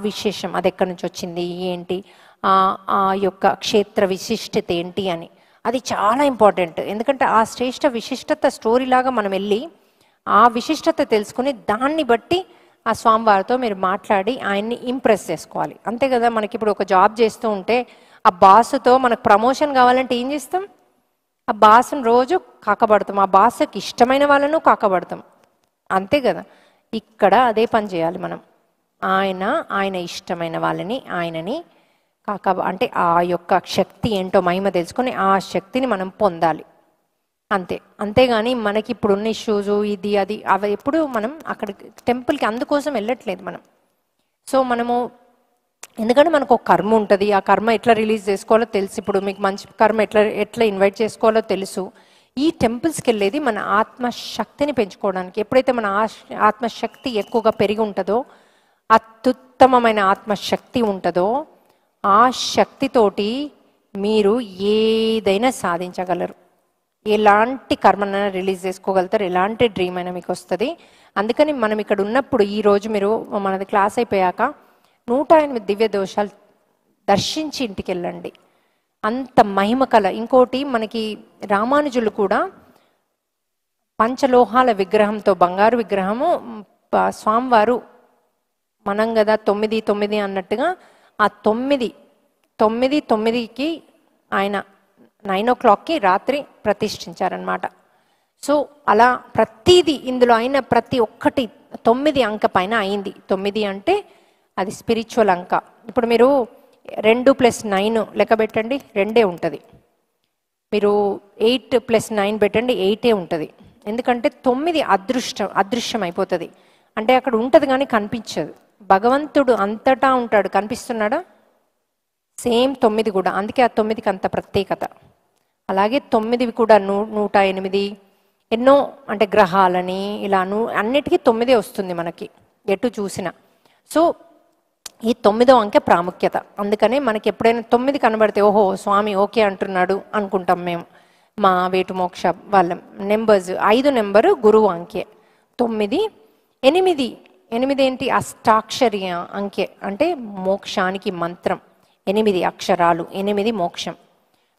విశేషం అది ఎక్కడి నుంచి వచ్చింది, ఏంటి ఆ యొక్క క్షేత్ర విశిష్టత ఏంటి అని. అది చాలా ఇంపార్టెంట్. ఎందుకంటే ఆ శ్రేష్ఠ విశిష్టత స్టోరీ లాగా మనం వెళ్ళి ఆ విశిష్టత తెలుసుకుని దాన్ని బట్టి ఆ స్వామివారితో మీరు మాట్లాడి ఆయన్ని ఇంప్రెస్ చేసుకోవాలి అంతే కదా. మనకి ఇప్పుడు ఒక జాబ్ చేస్తూ ఉంటే ఆ బాసుతో మనకు ప్రమోషన్ కావాలంటే ఏం చేస్తాం, ఆ బాసును రోజు కాకబడతాం, ఆ బాసుకి ఇష్టమైన వాళ్ళను కాకబడతాం అంతే కదా. ఇక్కడ అదే పని చేయాలి మనం. ఆయన ఇష్టమైన వాళ్ళని ఆయనని అంటే ఆ యొక్క శక్తి ఏంటో మహిమ తెలుసుకొని ఆ శక్తిని మనం పొందాలి అంతేగాని మనకి ఇప్పుడున్న ఇష్యూస్ ఇది అది అవి ఎప్పుడు మనం అక్కడ టెంపుల్కి అందుకోసం వెళ్ళట్లేదు మనం. సో మనము ఎందుకంటే మనకు ఒక కర్మ ఉంటుంది, ఆ కర్మ ఎట్లా రిలీజ్ చేసుకోవాలో తెలుసు. ఇప్పుడు మీకు మంచి కర్మ ఎట్లా ఇన్వైట్ చేసుకోవాలో తెలుసు. ఈ టెంపుల్స్కి వెళ్ళేది మన ఆత్మశక్తిని పెంచుకోవడానికి. ఎప్పుడైతే మన ఆత్మశక్తి ఎక్కువగా పెరిగి ఉంటుందో, అత్యుత్తమమైన ఆత్మశక్తి ఉంటుందో, ఆ శక్తితోటి మీరు ఏదైనా సాధించగలరు, ఎలాంటి కర్మనైనా రిలీజ్ చేసుకోగలుగుతారు, ఎలాంటి డ్రీమ్ అయినా మీకు వస్తుంది. అందుకని మనం ఇక్కడ ఉన్నప్పుడు ఈరోజు మీరు మనది క్లాస్ అయిపోయాక 108 దివ్య దోషాలు దర్శించి ఇంటికి వెళ్ళండి, అంత మహిమ కల. ఇంకోటి మనకి రామానుజులు కూడా పంచలోహాల విగ్రహంతో, బంగారు విగ్రహము స్వామివారు మనం కదా 9 అన్నట్టుగా ఆ 9కి ఆయన 9 o'clockకి రాత్రి ప్రతిష్ఠించారనమాట. సో అలా ప్రతిదీ ఇందులో అయిన ప్రతి ఒక్కటి 9 అంక పైన అయింది. 9 అంటే అది స్పిరిచువల్ అంక. ఇప్పుడు మీరు 2 + 9 లెక్క పెట్టండి, 2 ఉంటుంది. మీరు 8 + 9 పెట్టండి, 8 ఉంటుంది. ఎందుకంటే 9 అదృశ్యం అయిపోతుంది. అంటే అక్కడ ఉంటుంది కానీ కనిపించదు. భగవంతుడు అంతటా ఉంటాడు, కనిపిస్తున్నాడా? సేమ్ 9 కూడా, అందుకే ఆ 9కి అంత ప్రత్యేకత. అలాగే 9 కూడా 108 ఎన్నో, అంటే గ్రహాలని ఇలా అన్నిటికీ 9 వస్తుంది మనకి ఎటు చూసినా. సో ఈ 9వ అంకె ప్రాముఖ్యత. అందుకనే మనకి ఎప్పుడైనా 9 కనబడితే ఓహో స్వామి ఓకే అంటున్నాడు అనుకుంటాం మేము. మా వేటు మోక్ష వాళ్ళ నెంబర్స్ 5 నెంబరు గురువు అంకె, 9 8 ఏంటి? అష్టాక్షరి అంకె, అంటే మోక్షానికి మంత్రం. 8 అక్షరాలు, 8 మోక్షం.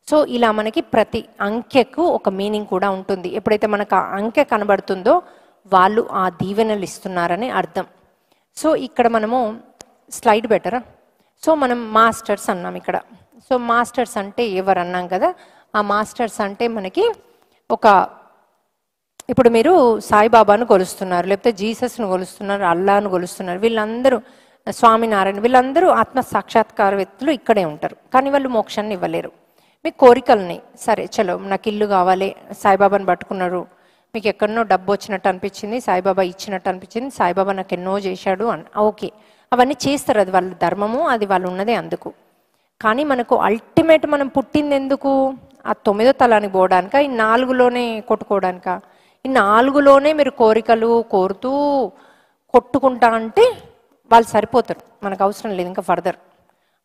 సో ఇలా మనకి ప్రతి అంకెకు ఒక మీనింగ్ కూడా ఉంటుంది. ఎప్పుడైతే మనకు ఆ అంకె కనబడుతుందో వాళ్ళు ఆ దీవెనలు ఇస్తున్నారని అర్థం. సో ఇక్కడ మనము స్లైడ్ బెటరా? సో మనం మాస్టర్స్ అన్నాం ఇక్కడ. సో మాస్టర్స్ అంటే ఎవరు అన్నాం కదా, ఆ మాస్టర్స్ అంటే మనకి ఇప్పుడు మీరు సాయిబాబాను కొలుస్తున్నారు, లేకపోతే జీసస్ను కొలుస్తున్నారు, అల్లాను కొలుస్తున్నారు, వీళ్ళందరూ స్వామినారాయణ, వీళ్ళందరూ ఆత్మ సాక్షాత్కార వ్యక్తులు ఇక్కడే ఉంటారు. కానీ వాళ్ళు మోక్షాన్ని ఇవ్వలేరు. మీకు కోరికలని, సరే చలో నాకు ఇల్లు కావాలి, సాయిబాబాను పట్టుకున్నారు, మీకు ఎక్కడనో డబ్బు వచ్చినట్టు అనిపించింది, సాయిబాబా ఇచ్చినట్టు అనిపించింది, సాయిబాబా నాకు ఎన్నో చేశాడు అని, ఓకే అవన్నీ చేస్తారు, అది వాళ్ళ ధర్మము, అది వాళ్ళు ఉన్నదే అందుకు. కానీ మనకు అల్టిమేట్ మనం పుట్టింది ఎందుకు? ఆ 9వ తలానికి పోవడానిక, ఈ 4లోనే కొట్టుకోవడానిక? ఈ 4లోనే మీరు కోరికలు కోరుతూ కొట్టుకుంటా అంటే వాళ్ళు సరిపోతారు, మనకు అవసరం లేదు ఇంకా ఫర్దర్.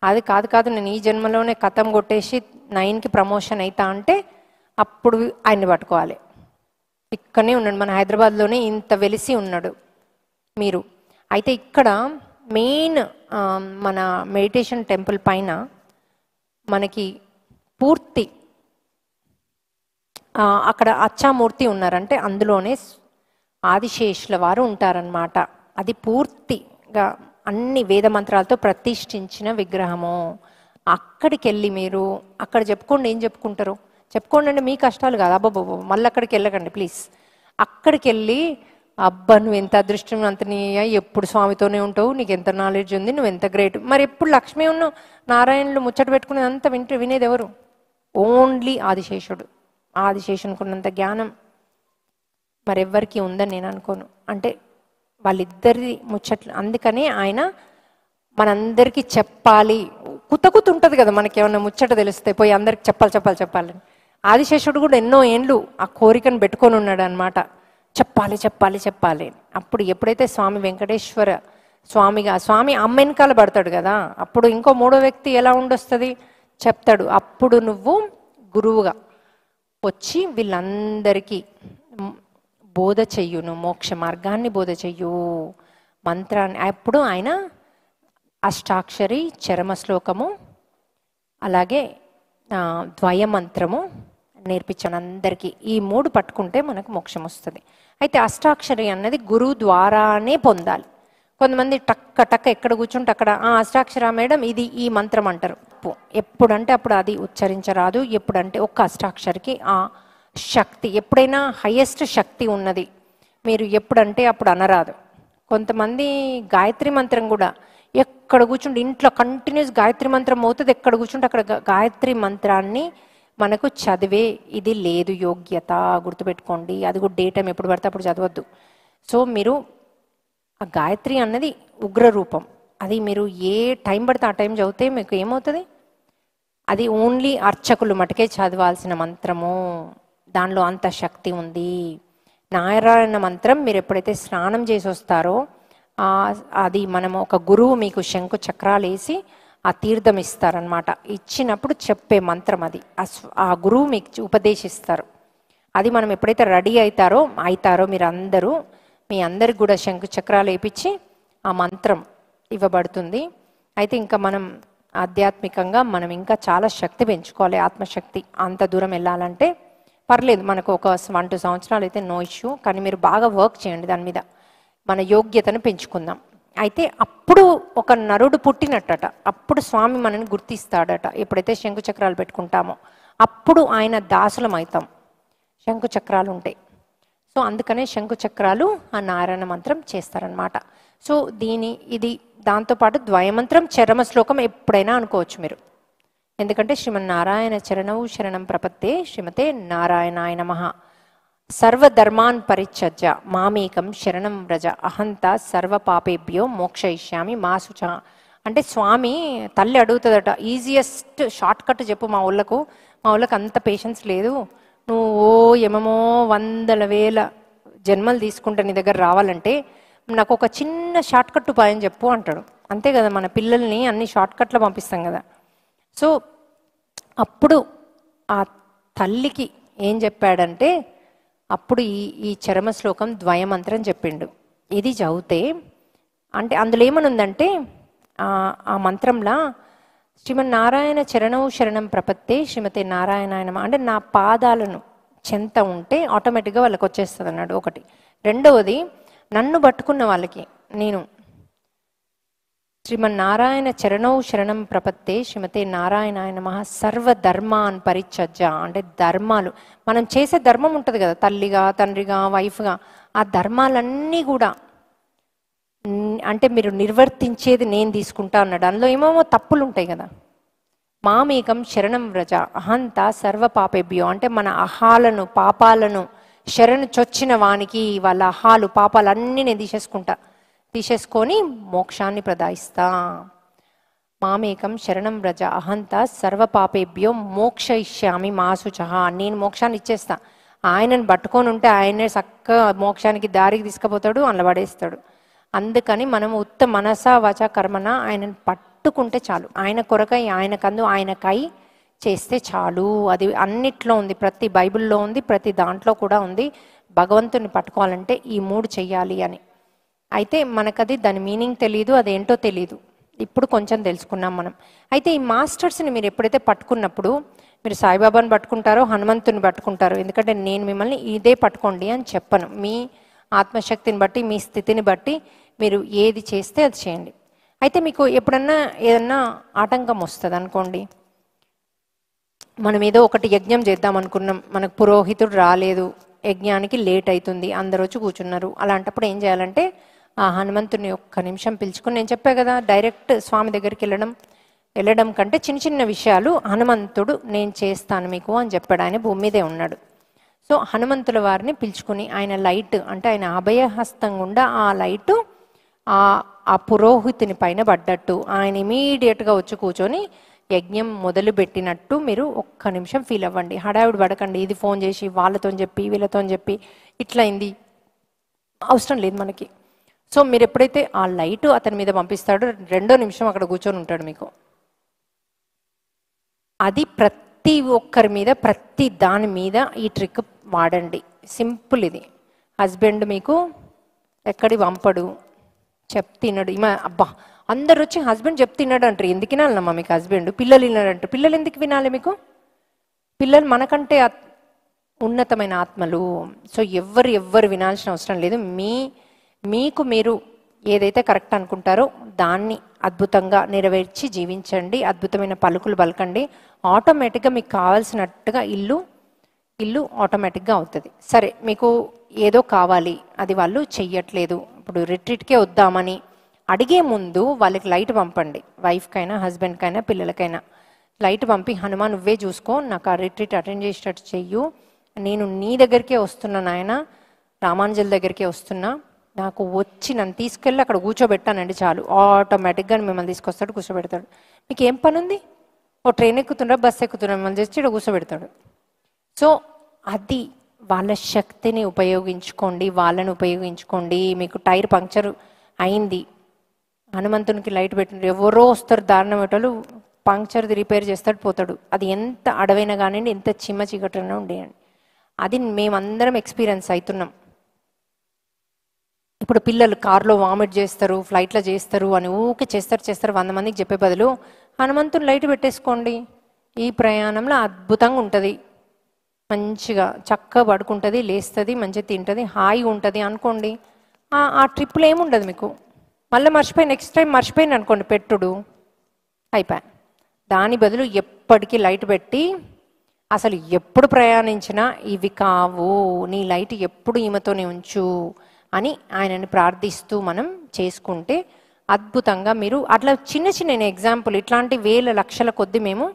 అది కాదు నేను ఈ జన్మలోనే కథం కొట్టేసి 9కి ప్రమోషన్ అవుతా అంటే అప్పుడు ఆయన్ని పట్టుకోవాలి. ఇక్కడనే ఉన్నాడు, మన హైదరాబాద్లోనే ఇంత వెలిసి ఉన్నాడు మీరు. అయితే ఇక్కడ మెయిన్ మన మెడిటేషన్ టెంపుల్ పైన మనకి పూర్తి అక్కడ అచ్చామూర్తి ఉన్నారంటే అందులోనే ఆదిశేషుల వారు ఉంటారనమాట. అది పూర్తిగా అన్ని వేద మంత్రాలతో ప్రతిష్ఠించిన విగ్రహము. అక్కడికి వెళ్ళి మీరు అక్కడ చెప్పుకోండి, ఏం చెప్పుకుంటారు చెప్పుకోండి, అంటే మీ కష్టాలు కాదు, అబ్బాబో మళ్ళీ అక్కడికి వెళ్ళకండి ప్లీజ్. అక్కడికి వెళ్ళి అబ్బా నువ్వు ఎంత అదృష్టం, అంత నీ ఎప్పుడు స్వామితోనే ఉంటావు, నీకు ఎంత నాలెడ్జ్ ఉంది, నువ్వు ఎంత గ్రేట్. మరి ఎప్పుడు లక్ష్మీ ఉన్నావు, నారాయణులు ముచ్చట పెట్టుకునేది అంతా వినేది ఎవరు? ఓన్లీ ఆదిశేషుడు. ఆదిశేషునుకున్నంత జ్ఞానం మరెవ్వరికి ఉందని నేను అనుకోను. అంటే వాళ్ళిద్దరి ముచ్చట్లు, అందుకనే ఆయన మనందరికీ చెప్పాలి. కుత ఉంటుంది కదా మనకి, ఏమన్నా ముచ్చట తెలిస్తే పోయి అందరికి చెప్పాలని. ఆదిశేషుడు కూడా ఎన్నో ఏండ్లు ఆ కోరికను పెట్టుకొని ఉన్నాడు అనమాట, చెప్పాలి. అప్పుడు ఎప్పుడైతే స్వామి వెంకటేశ్వర స్వామి అమ్మ వెనకాల పడతాడు కదా, అప్పుడు ఇంకో 3వ వ్యక్తి ఎలా ఉండొస్తుంది చెప్తాడు. అప్పుడు నువ్వు గురువుగా వచ్చి వీళ్ళందరికీ బోధ చెయ్యును, మోక్ష మార్గాన్ని బోధ చెయ్యు, మంత్రాన్ని. అప్పుడు ఆయన అష్టాక్షరి, చరమ శ్లోకము, అలాగే ద్వయమంత్రము నేర్పించాను అందరికీ. ఈ 3 పట్టుకుంటే మనకు మోక్షం వస్తుంది. అయితే అష్టాక్షరి అన్నది గురువు ద్వారానే పొందాలి. కొంతమంది టక్క ఎక్కడ కూర్చుంటే అక్కడ అష్టాక్షర మేడం ఇది ఈ మంత్రం అంటారు. ఎప్పుడంటే అప్పుడు అది ఉచ్చరించరాదు. ఎప్పుడంటే ఒక్క అష్టాక్షరికి ఆ శక్తి, ఎప్పుడైనా హయ్యెస్ట్ శక్తి ఉన్నది, మీరు ఎప్పుడంటే అప్పుడు అనరాదు. కొంతమంది గాయత్రి మంత్రం కూడా ఎక్కడ కూర్చుంటే, ఇంట్లో కంటిన్యూస్ గాయత్రి మంత్రం అవుతుంది, ఎక్కడ కూర్చుంటే అక్కడ గాయత్రి మంత్రాన్ని మనకు చదివే ఇది లేదు యోగ్యత, గుర్తుపెట్టుకోండి. అది కూడా డే టైం ఎప్పుడు పడితే అప్పుడు చదవద్దు. సో మీరు ఆ గాయత్రి అన్నది ఉగ్ర రూపం, అది మీరు ఏ టైం పడితే ఆ టైం చదివితే మీకు ఏమవుతుంది? అది ఓన్లీ అర్చకులు మటుకే చదవాల్సిన మంత్రము, దానిలో అంత శక్తి ఉంది. నారాయణ మంత్రం మీరు ఎప్పుడైతే స్నానం చేసి వస్తారో అది మనము ఒక గురువు మీకు శంకు చక్రాలు వేసి ఆ తీర్థం ఇస్తారనమాట. ఇచ్చినప్పుడు చెప్పే మంత్రం అది, ఆ గురువు మీకు ఉపదేశిస్తారు. అది మనం ఎప్పుడైతే రెడీ అవుతారో మీరందరూ, మీ అందరికి కూడా శంకు చక్రాలు వేయించి ఆ మంత్రం ఇవ్వబడుతుంది. అయితే ఇంకా మనం ఆధ్యాత్మికంగా మనం ఇంకా చాలా శక్తి పెంచుకోవాలి, ఆత్మశక్తి. అంత దూరం వెళ్ళాలంటే పర్లేదు, మనకు ఒక 1-2 సంవత్సరాలు అయితే నో ఇష్యూ. కానీ మీరు బాగా వర్క్ చేయండి దాని మీద, మన యోగ్యతను పెంచుకుందాం. అయితే అప్పుడు ఒక నరుడు పుట్టినట్టట, అప్పుడు స్వామి మనని గుర్తిస్తాడట. ఎప్పుడైతే శంకు చక్రాలు పెట్టుకుంటామో అప్పుడు ఆయన దాసులం అవుతాం, శంకు చక్రాలు ఉంటాయి. సో అందుకనే శంకు చక్రాలు ఆ నారాయణ మంత్రం చేస్తారనమాట. సో ఇది దాంతోపాటు ద్వయమంత్రం, చరమ శ్లోకం ఎప్పుడైనా అనుకోవచ్చు మీరు. ఎందుకంటే శ్రీమన్నారాయణ చరణౌ శరణం ప్రపత్తే శ్రీమతే నారాయణాయ నమః. సర్వధర్మాన్ పరిత్యజ్య మామేకం శరణం వ్రజ అహంత సర్వ పాపేభ్యో మోక్షయిష్యామి మా శుచ. అంటే స్వామి తల్లి అడుగుతుందట, ఈజియెస్ట్ షార్ట్ కట్ చెప్పు మా ఊళ్ళకు అంత పేషెన్స్ లేదు, నువ్వు ఏమేమో వందల వేల జన్మలు తీసుకుంటే నీ దగ్గర రావాలంటే నాకు ఒక చిన్న షార్ట్ కట్ ఉపాయం చెప్పు అంటాడు. అంతే కదా, మన పిల్లల్ని అన్ని షార్ట్ కట్లో పంపిస్తాం కదా. సో అప్పుడు ఆ తల్లికి ఏం చెప్పాడంటే, అప్పుడు ఈ చరమ శ్లోకం ద్వయమంత్రం చెప్పిండు. ఇది చదివితే అంటే అందులో ఏమనుందంటే ఆ మంత్రంలో శ్రీమన్నారాయణ చరణౌ శరణం ప్రపత్తే శ్రీమతి నారాయణాయనమ అంటే నా పాదాలను చెంత ఉంటే ఆటోమేటిక్గా వాళ్ళకి వచ్చేస్తుంది అన్నాడు ఒకటి. రెండవది, నన్ను పట్టుకున్న వాళ్ళకి నేను శ్రీమన్నారాయణ చరణౌ శరణం ప్రపత్తే శ్రీమతే నారాయణాయ నమః సర్వధర్మాన్ పరిత్యజ్య అంటే ధర్మాలు, మనం చేసే ధర్మం ఉంటుంది కదా, తల్లిగా తండ్రిగా వైఫ్గా, ఆ ధర్మాలన్నీ కూడా అంటే మీరు నిర్వర్తించేది నేను తీసుకుంటా అన్నాడు. అందులో ఏమేమో తప్పులు ఉంటాయి కదా. మామేకం శరణం వ్రజ అహంత సర్వ పాపేభ్యో అంటే మన అహాలను పాపాలను శరణు చొచ్చిన వానికి వాళ్ళ అహాలు పాపాలన్నీ నేను తీసేసుకొని మోక్షాన్ని ప్రదాయిస్తా. మామేకం శరణం వ్రజ అహంత సర్వ పాపేభ్యో మోక్షయిష్యామి మా శుచః నేను మోక్షాన్ని ఇచ్చేస్తా. ఆయనను పట్టుకొని ఉంటే ఆయనే చక్కగా మోక్షానికి దారికి తీసుకుపోతాడు, అందులో పడేస్తాడు. అందుకని మనం ఉత్త మనస వచ కర్మన ఆయనను పట్టుకుంటే చాలు, ఆయన కొరకై ఆయనకందు ఆయనకై చేస్తే చాలు. అది అన్నిట్లో ఉంది, ప్రతి బైబిల్లో ఉంది, ప్రతి దాంట్లో కూడా ఉంది. భగవంతుని పట్టుకోవాలంటే ఈ 3 చెయ్యాలి అని. అయితే మనకది దాని మీనింగ్ తెలియదు, అదేంటో తెలియదు. ఇప్పుడు కొంచెం తెలుసుకున్నాం మనం. అయితే ఈ మాస్టర్స్ని మీరు ఎప్పుడైతే పట్టుకున్నప్పుడు మీరు సాయిబాబాని పట్టుకుంటారో హనుమంతుని పట్టుకుంటారో, ఎందుకంటే నేను మిమ్మల్ని ఇదే పట్టుకోండి అని చెప్పను. మీ ఆత్మశక్తిని బట్టి మీ స్థితిని బట్టి మీరు ఏది చేస్తే అది చేయండి. అయితే మీకు ఎప్పుడన్నా ఏదన్నా ఆటంకం వస్తుంది అనుకోండి, మనం ఏదో ఒకటి యజ్ఞం చేద్దాం అనుకున్నాం, మనకు పురోహితుడు రాలేదు, యజ్ఞానికి లేట్ అవుతుంది, అందరూ వచ్చి కూర్చున్నారు. అలాంటప్పుడు ఏం చేయాలంటే ఆ హనుమంతుని ఒక్క నిమిషం పిలుచుకుని, నేను చెప్పా కదా డైరెక్ట్ స్వామి దగ్గరికి వెళ్ళడం కంటే చిన్న చిన్న విషయాలు హనుమంతుడు నేను చేస్తాను మీకు అని చెప్పాడు. ఆయన భూమి మీదే ఉన్నాడు. సో హనుమంతుల వారిని పిలుచుకుని ఆయన లైట్ అంటే ఆయన అభయహస్తం గుండా ఆ లైటు ఆ పురోహితుని పైన పడ్డట్టు ఆయన ఇమీడియట్గా వచ్చి కూర్చొని యజ్ఞం మొదలుపెట్టినట్టు మీరు ఒక్క నిమిషం ఫీల్ అవ్వండి. హడావిడి పడకండి, ఇది ఫోన్ చేసి వాళ్ళతో చెప్పి వీళ్ళతో చెప్పి ఇట్లయింది, అవసరం లేదు మనకి. సో మీరు ఎప్పుడైతే ఆ లైటు అతని మీద పంపిస్తాడో 2వ నిమిషం అక్కడ కూర్చొని ఉంటాడు మీకు. అది ప్రతి ఒక్కరి మీద ప్రతి దాని మీద ఈ ట్రిక్ వాడండి. సింపుల్ ఇది. హస్బెండ్ మీకు ఎక్కడి వంపడు, చెప్తిన్నాడు. అబ్బా అందరు వచ్చి హస్బెండ్ చెప్తిన్నాడు అంటారు, ఎందుకు వినాలమ్మా మీకు హస్బెండ్? పిల్లలు విన్నాడంటారు, పిల్లలు ఎందుకు వినాలి మీకు? పిల్లలు మనకంటే ఉన్నతమైన ఆత్మలు. సో ఎవ్వరు వినాల్సిన అవసరం లేదు. మీకు మీరు ఏదైతే కరెక్ట్ అనుకుంటారో దాన్ని అద్భుతంగా నెరవేర్చి జీవించండి. అద్భుతమైన పలుకులు పలకండి. ఆటోమేటిక్గా మీకు కావాల్సినట్టుగా ఇల్లు ఆటోమేటిక్గా అవుతుంది. సరే మీకు ఏదో కావాలి, అది వాళ్ళు చెయ్యట్లేదు, ఇప్పుడు రిట్రీట్కే వద్దామని అడిగే ముందు వాళ్ళకి లైట్ పంపండి. వైఫ్కైనా హస్బెండ్కైనా పిల్లలకైనా లైట్ పంపి, హనుమాన్ నువ్వే చూసుకో, నాకు ఆ రిట్రీట్ అటెండ్ చేసేటట్టు చెయ్యు, నేను నీ దగ్గరికే వస్తున్నా నాయన, రామానుజుల దగ్గరికే వస్తున్నా, నాకు వచ్చి నన్ను తీసుకెళ్ళి అక్కడ కూర్చోబెట్టానండి చాలు, ఆటోమేటిక్గా మిమ్మల్ని తీసుకొస్తాడు, కూర్చోబెడతాడు. మీకు ఏం పని ఉంది? ఓ ట్రైన్ ఎక్కుతున్నా బస్సు ఎక్కుతున్నా మిమ్మల్ని చేసి ఇక్కడ కూర్చోబెడతాడు. సో అది వాళ్ళ శక్తిని ఉపయోగించుకోండి, వాళ్ళని ఉపయోగించుకోండి. మీకు టైర్ పంక్చర్ అయింది, హనుమంతునికి లైట్ పెట్టిన ఎవరో వస్తారు దారుణ పెట్టలు, పంక్చర్ది రిపేర్ చేస్తాడు పోతాడు. అది ఎంత అడవైనా కానివ్వండి, ఎంత చిమ్మ చీకటైనా ఉండేయండి. అది మేమందరం ఎక్స్పీరియన్స్ అవుతున్నాం. ఇప్పుడు పిల్లలు కార్లో వామిట్ చేస్తారు, ఫ్లైట్లో చేస్తారు అని ఊకే చేస్తారు 100 మందికి చెప్పే బదులు హనుమంతుని లైట్ పెట్టేసుకోండి. ఈ ప్రయాణంలో అద్భుతంగా ఉంటుంది, మంచిగా చక్కగా పడుకుంటుంది, లేస్తుంది, మంచిగా తింటుంది, హాయిగా ఉంటుంది అనుకోండి. ఆ ట్రిప్లో ఏముండదు మీకు. మళ్ళీ నెక్స్ట్ టైం మర్చిపోయింది అనుకోండి పెట్టుడు, అయిపోయా. దాని బదులు ఎప్పటికీ లైట్ పెట్టి అసలు ఎప్పుడు ప్రయాణించినా ఇవి కావు, నీ లైట్ ఎప్పుడు ఈమెతోనే ఉంచు అని ఆయనని ప్రార్థిస్తూ మనం చేసుకుంటే అద్భుతంగా మీరు అట్లా చిన్న ఎగ్జాంపుల్ ఇట్లాంటి వేల లక్షల కొద్ది మేము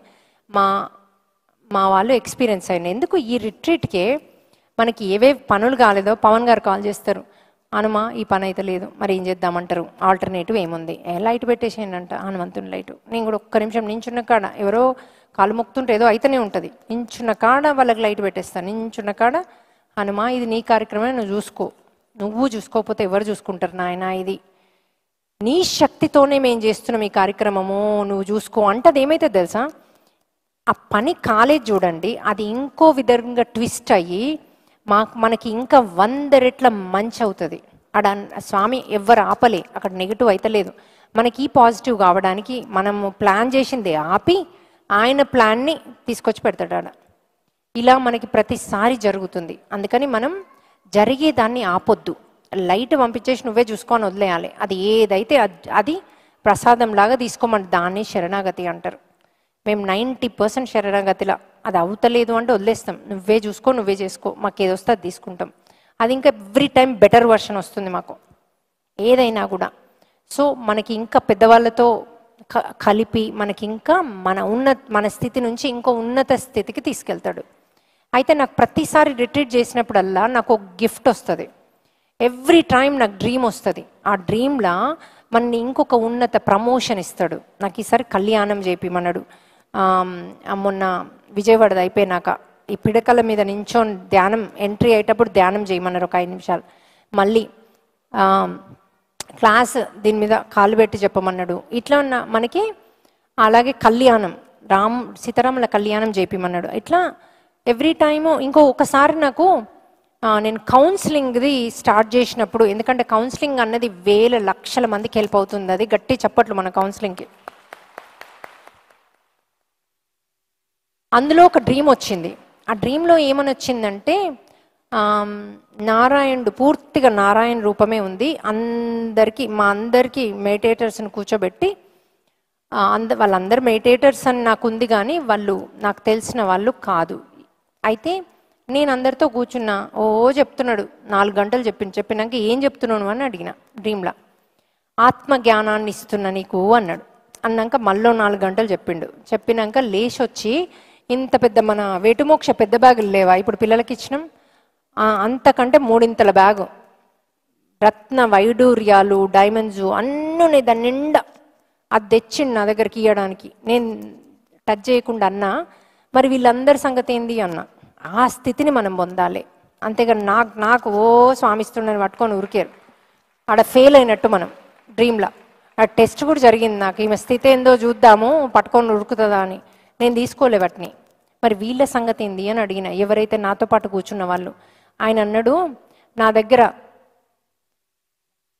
మా వాళ్ళు ఎక్స్పీరియన్స్ అయినాయి. ఎందుకు ఈ రిట్రీట్కే మనకి ఏవే పనులు కాలేదో పవన్ గారు కాల్ చేస్తారు, హనుమ ఈ పని అయితే లేదు, మరి ఏం చేద్దామంటారు, ఆల్టర్నేటివ్ ఏముంది, లైట్ పెట్టేసేయండి అంట, హనుమంతుని లైట్. నేను కూడా ఒక్క నిమిషం నించున్న కాడ ఎవరో కాలు మొక్కుతుంటే ఏదో అయితేనే ఉంటుంది, నించున్న కాడ వాళ్ళకి లైట్ పెట్టేస్తాను, నించున్న కాడ హనుమ ఇది నీ కార్యక్రమే, నువ్వు చూసుకో, నువ్వు చూసుకోకపోతే ఎవరు చూసుకుంటారు నాయన, ఇది నీ శక్తితోనే మేము చేస్తున్నాం ఈ కార్యక్రమము, నువ్వు చూసుకో అంటే అది ఏమైతే తెలుసా, ఆ పని కాలేదు చూడండి, అది ఇంకో విధంగా ట్విస్ట్ అయ్యి మనకి ఇంకా 100 రెట్ల మంచి అవుతుంది. అక్కడ స్వామి ఎవ్వరు ఆపలే, అక్కడ నెగిటివ్ అయితే లేదు, మనకి పాజిటివ్ కావడానికి మనము ప్లాన్ చేసింది ఆపి ఆయన ప్లాన్ని తీసుకొచ్చి పెడతాడు ఆడ. ఇలా మనకి ప్రతిసారి జరుగుతుంది. అందుకని మనం జరిగేదాన్ని ఆపొద్దు, లైట్ పంపించేసి నువ్వే చూసుకొని వదిలేయాలి. అది ఏదైతే అది ప్రసాదం లాగా తీసుకోమని, దాన్ని శరణాగతి అంటారు. మేము 90% శరణాగతిలా, అది అవుతలేదు అంటే వదిలేస్తాం, నువ్వే చూసుకో నువ్వే చేసుకో, మాకు ఏది వస్తే అది తీసుకుంటాం. అది ఇంకా ఎవ్రీ టైం బెటర్ వర్షన్ వస్తుంది మాకు ఏదైనా కూడా. సో మనకి ఇంకా పెద్దవాళ్ళతో కలిపి మనకి ఇంకా మన స్థితి నుంచి ఇంకో ఉన్నత స్థితికి తీసుకెళ్తాడు. అయితే నాకు ప్రతిసారి రిట్రీట్ చేసినప్పుడల్లా నాకు ఒక గిఫ్ట్ వస్తుంది, ఎవ్రీ టైం నాకు డ్రీమ్ వస్తుంది. ఆ డ్రీమ్లా మనని ఇంకొక ఉన్నత ప్రమోషన్ ఇస్తాడు. నాకు ఈసారి కళ్యాణం చేపిమన్నాడు. మొన్న విజయవాడది అయిపోయినాక ఈ పిడకల మీద నించొని ధ్యానం ఎంట్రీ అయ్యేటప్పుడు ధ్యానం చేయమన్నారు ఒక 5 నిమిషాలు. మళ్ళీ క్లాస్ దీని మీద కాలు పెట్టి చెప్పమన్నాడు. ఇట్లా ఉన్న మనకి అలాగే కళ్యాణం సీతారాముల కళ్యాణం చేపిమన్నాడు. ఇట్లా ఎవ్రీ టైము. ఒకసారి నాకు నేను కౌన్సిలింగ్ది స్టార్ట్ చేసినప్పుడు, ఎందుకంటే కౌన్సిలింగ్ అన్నది వేల లక్షల మందికి హెల్ప్ అవుతుంది, అది గట్టి చప్పట్లు మన కౌన్సిలింగ్కి. అందులో ఒక డ్రీమ్ వచ్చింది. ఆ డ్రీమ్లో ఏమని వచ్చిందంటే, నారాయణుడు పూర్తిగా నారాయణ రూపమే ఉంది. మా అందరికీ మెడిటేటర్స్ని కూర్చోబెట్టి, వాళ్ళందరూ మెడిటేటర్స్ అని నాకు ఉంది, కానీ వాళ్ళు నాకు తెలిసిన వాళ్ళు కాదు. అయితే నేను అందరితో కూర్చున్నా, చెప్తున్నాడు 4 గంటలు చెప్పినాక ఏం చెప్తున్నాను అని అడిగిన డ్రీమ్లా. ఆత్మ జ్ఞానాన్ని ఇస్తున్నా నీకు అన్నాడు. అన్నాక మళ్ళీ 4 గంటలు చెప్పినాక లేచి వచ్చి, ఇంత పెద్ద మన వేటుమోక్ష పెద్ద బ్యాగులు లేవా ఇప్పుడు పిల్లలకి ఇచ్చినాం, అంతకంటే 3 బ్యాగు, రత్న వైడూర్యాలు డైమండ్స్ అన్నీ దాని నిండా, అది తెచ్చిండు నా దగ్గరికి ఇవ్వడానికి. నేను టచ్ చేయకుండా అన్నా, మరి వీళ్ళందరి సంగతి ఏంది అన్నా. ఆ స్థితిని మనం పొందాలి, అంతేగాని నాకు స్వామిస్తుండని పట్టుకొని ఉరికారు. ఆడ ఫెయిల్ అయినట్టు మనం డ్రీమ్లా. ఆ టెస్ట్ కూడా జరిగింది నాకు, ఈమె స్థితి ఏందో చూద్దాము పట్టుకొని ఉరుకుతుందా అని. నేను తీసుకోలే వాటిని. మరి వీళ్ళ సంగతి ఏంది అని అడిగిన, ఎవరైతే నాతో పాటు కూర్చున్న వాళ్ళు. ఆయన అన్నాడు, నా దగ్గర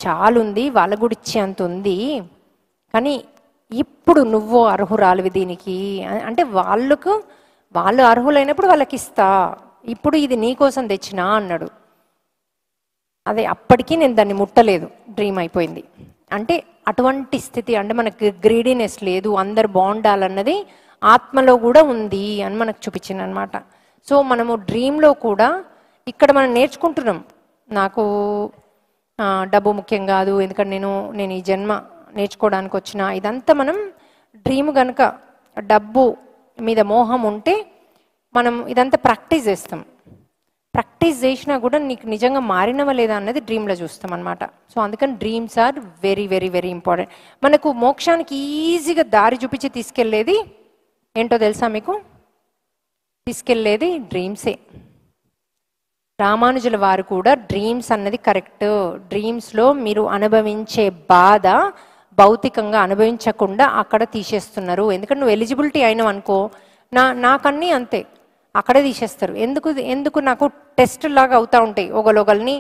చాలుంది, వాళ్ళ కూడా ఇచ్చే అంత ఉంది, కానీ ఇప్పుడు నువ్వు అర్హురాలివి దీనికి అంటే, వాళ్ళు అర్హులైనప్పుడు వాళ్ళకి ఇస్తా, ఇప్పుడు ఇది నీకోసం తెచ్చినా అన్నాడు. అదే అప్పటికీ నేను దాన్ని ముట్టలేదు, డ్రీమ్ అయిపోయింది. అంటే అటువంటి స్థితి, అంటే మనకు గ్రీడీనెస్ లేదు, అందరు బాగుండాలన్నది ఆత్మలో కూడా ఉంది అని మనకు చూపించింది అనమాట. సో మనము డ్రీమ్లో కూడా ఇక్కడ మనం నేర్చుకుంటున్నాం, నాకు డబ్బు ముఖ్యం కాదు, ఎందుకంటే నేను ఈ జన్మ నేర్చుకోవడానికి వచ్చిన, ఇదంతా మనం డ్రీమ్ కనుక డబ్బు మీద మోహం ఉంటే మనం ఇదంతా ప్రాక్టీస్ చేస్తాం. ప్రాక్టీస్ చేసినా కూడా నీకు నిజంగా మారినవా లేదా అన్నది డ్రీమ్లో చూస్తాం అనమాట. సో అందుకని dreams are very very very important. మనకు మోక్షానికి ఈజీగా దారి చూపించి తీసుకెళ్ళేది ఏంటో తెలుసా మీకు? తీసుకెళ్ళేది డ్రీమ్సే. రామానుజుల వారు కూడా డ్రీమ్స్ అన్నది కరెక్ట్, డ్రీమ్స్లో మీరు అనుభవించే బాధ భౌతికంగా అనుభవించకుండా అక్కడ తీసేస్తున్నారు. ఎందుకంటే నువ్వు ఎలిజిబిలిటీ అయినావు అనుకో, నాకన్నీ అంతే అక్కడే తీసేస్తారు. ఎందుకు నాకు టెస్ట్ లాగా అవుతూ ఉంటాయి, ఒకరిని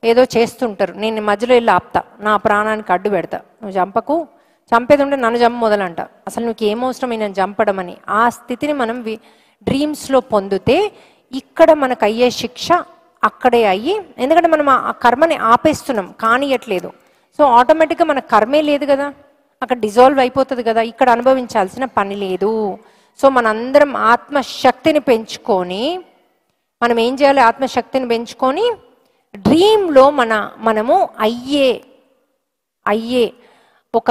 ఏదో చేస్తుంటారు, నేను మధ్యలో వెళ్ళి ఆపుతా, నా ప్రాణానికి అడ్డు పెడతా, నువ్వు చంపకు, చంపేది ఉంటే నన్ను చంప మొదలంట, అసలు నువ్వు ఏమవసరం నేను చంపడం అని. ఆ స్థితిని మనం డ్రీమ్స్లో పొందితే ఇక్కడ మనకు అయ్యే శిక్ష అక్కడే అయ్యి, ఎందుకంటే మనం ఆ కర్మని ఆపేస్తున్నాం, కానియట్లేదు. సో ఆటోమేటిక్గా మన కర్మే లేదు కదా, అక్కడ డిజాల్వ్ అయిపోతుంది కదా, ఇక్కడ అనుభవించాల్సిన పని లేదు. సో మనందరం ఆత్మశక్తిని పెంచుకొని, మనం ఏం చేయాలి, ఆత్మశక్తిని పెంచుకొని డ్రీమ్లో మనము అయ్యే ఒక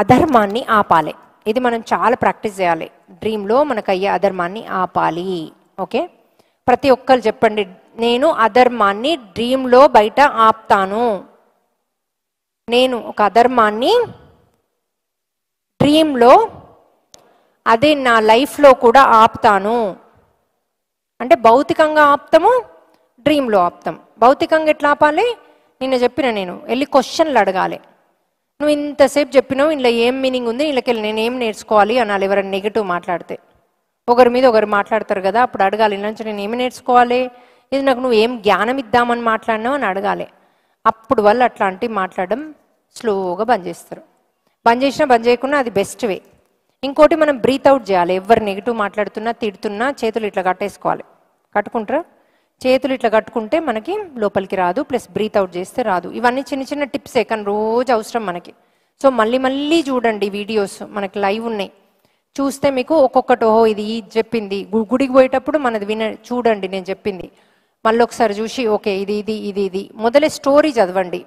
అధర్మాన్ని ఆపాలి. ఇది మనం చాలా ప్రాక్టీస్ చేయాలి. డ్రీమ్లో మనకు అయ్యే అధర్మాన్ని ఆపాలి. ఓకే, ప్రతి ఒక్కరు చెప్పండి, నేను అధర్మాన్ని డ్రీమ్లో బయట ఆపుతాను. నేను ఒక అధర్మాన్ని డ్రీమ్లో, అదే నా లైఫ్లో కూడా ఆపుతాను. అంటే భౌతికంగా ఆపుతాము, డ్రీమ్లో ఆపుతాం. భౌతికంగా ఎట్లా ఆపాలి? నిన్న చెప్పిన, నేను వెళ్ళి క్వశ్చన్లు అడగాలి. నువ్వు ఇంతసేపు చెప్పినావు, ఇందులో ఏం మీనింగ్ ఉంది, వీళ్ళకెళ్ళి నేను ఏం నేర్చుకోవాలి అనాలి. ఎవరైనా నెగిటివ్ మాట్లాడితే ఒకరి మీద ఒకరు మాట్లాడతారు కదా, అప్పుడు అడగాలి, ఇలా నుంచి నేను ఏమి నేర్చుకోవాలి, ఇది నాకు నువ్వు ఏం జ్ఞానం ఇద్దామని మాట్లాడినావు అని అడగాలి. అప్పుడు వాళ్ళు అట్లాంటివి మాట్లాడడం స్లోగా బంద్ చేస్తారు. బంద్ చేసినా బంద్ చేయకుండా అది బెస్ట్ వే. ఇంకోటి, మనం బ్రీత్ అవుట్ చేయాలి. ఎవరు నెగిటివ్ మాట్లాడుతున్నా తిడుతున్నా చేతులు ఇట్లా కట్టేసుకోవాలి. కట్టుకుంటారా? చేతులు ఇట్లా కట్టుకుంటే మనకి లోపలికి రాదు, ప్లస్ బ్రీత్ అవుట్ చేస్తే రాదు. ఇవన్నీ చిన్న చిన్న టిప్సే, కానీ రోజు అవసరం మనకి. సో మళ్ళీ మళ్ళీ చూడండి వీడియోస్, మనకి లైవ్ ఉన్నాయి, చూస్తే మీకు ఒక్కొక్కటి, ఓహో ఇది చెప్పింది. గుడికి పోయేటప్పుడు మనది చూడండి నేను చెప్పింది, మళ్ళీ ఒకసారి చూసి ఓకే ఇది ఇది ఇది ఇది మొదలే స్టోరీ చదవండి.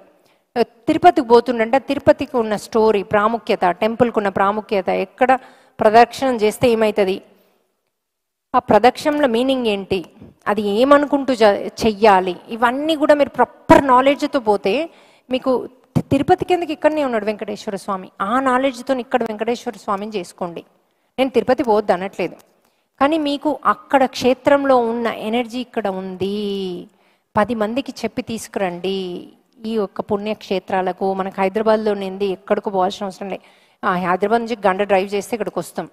తిరుపతికి పోతుండంటే తిరుపతికి ఉన్న స్టోరీ, ప్రాముఖ్యత, టెంపుల్కి ఉన్న ప్రాముఖ్యత, ఎక్కడ ప్రదక్షిణం చేస్తే ఏమవుతుంది, ఆ ప్రదక్షిణంలో మీనింగ్ ఏంటి, అది ఏమనుకుంటూ చెయ్యాలి, ఇవన్నీ కూడా మీరు ప్రాపర్ నాలెడ్జ్తో పోతే మీకు తిరుపతికి ఎందుకు ఇక్కడనే ఉన్నాడు వెంకటేశ్వర స్వామి, ఆ నాలెడ్జ్తో ఇక్కడ వెంకటేశ్వర స్వామిని చేసుకోండి. నేను తిరుపతి పోవద్దు అనట్లేదు, కానీ మీకు అక్కడ క్షేత్రంలో ఉన్న ఎనర్జీ ఇక్కడ ఉంది, 10 మందికి చెప్పి తీసుకురండి. ఈ యొక్క పుణ్యక్షేత్రాలకు మనకు హైదరాబాద్లో నింది ఎక్కడికి పోవాల్సిన అవసరం లేదు. హైదరాబాద్ నుంచి గంట డ్రైవ్ చేస్తే ఇక్కడికి వస్తాం.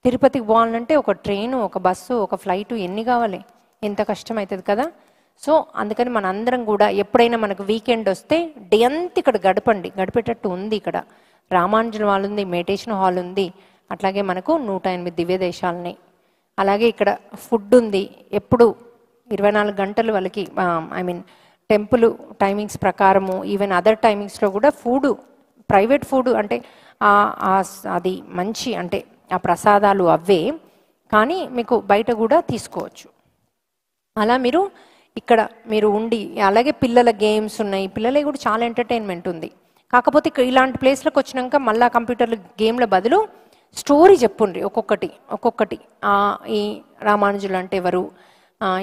తిరుపతికి పోవాలంటే ఒక ట్రైను, ఒక బస్సు, ఒక ఫ్లైటు ఎన్ని కావాలి, ఎంత కష్టం అవుతుంది కదా. సో అందుకని మన అందరం కూడా ఎప్పుడైనా మనకు వీకెండ్ వస్తే డే అంతా ఇక్కడ గడిపేటట్టు ఉంది. ఇక్కడ రామానుజన్ హాల్ ఉంది, మెడిటేషన్ హాల్ ఉంది, అట్లాగే మనకు 108 దివ్య దేశాలని, అలాగే ఇక్కడ ఫుడ్ ఉంది. ఎప్పుడు 24 గంటలు వాళ్ళకి టెంపుల్ టైమింగ్స్ ప్రకారము, ఈవెన్ అదర్ టైమింగ్స్లో కూడా ఫుడ్, ప్రైవేట్ ఫుడ్ అంటే అది మంచి, అంటే ఆ ప్రసాదాలు అవే, కానీ మీకు బయట కూడా తీసుకోవచ్చు. అలా మీరు ఇక్కడ మీరు ఉండి, అలాగే పిల్లల గేమ్స్ ఉన్నాయి, పిల్లలకి కూడా చాలా ఎంటర్టైన్మెంట్ ఉంది. కాకపోతే ఇలాంటి ప్లేస్లకు వచ్చినాక మళ్ళీ కంప్యూటర్ల గేమ్ల బదులు స్టోరీ చెప్పుండ్రి, ఒక్కొక్కటి. ఈ రామానుజులు అంటే ఎవరు,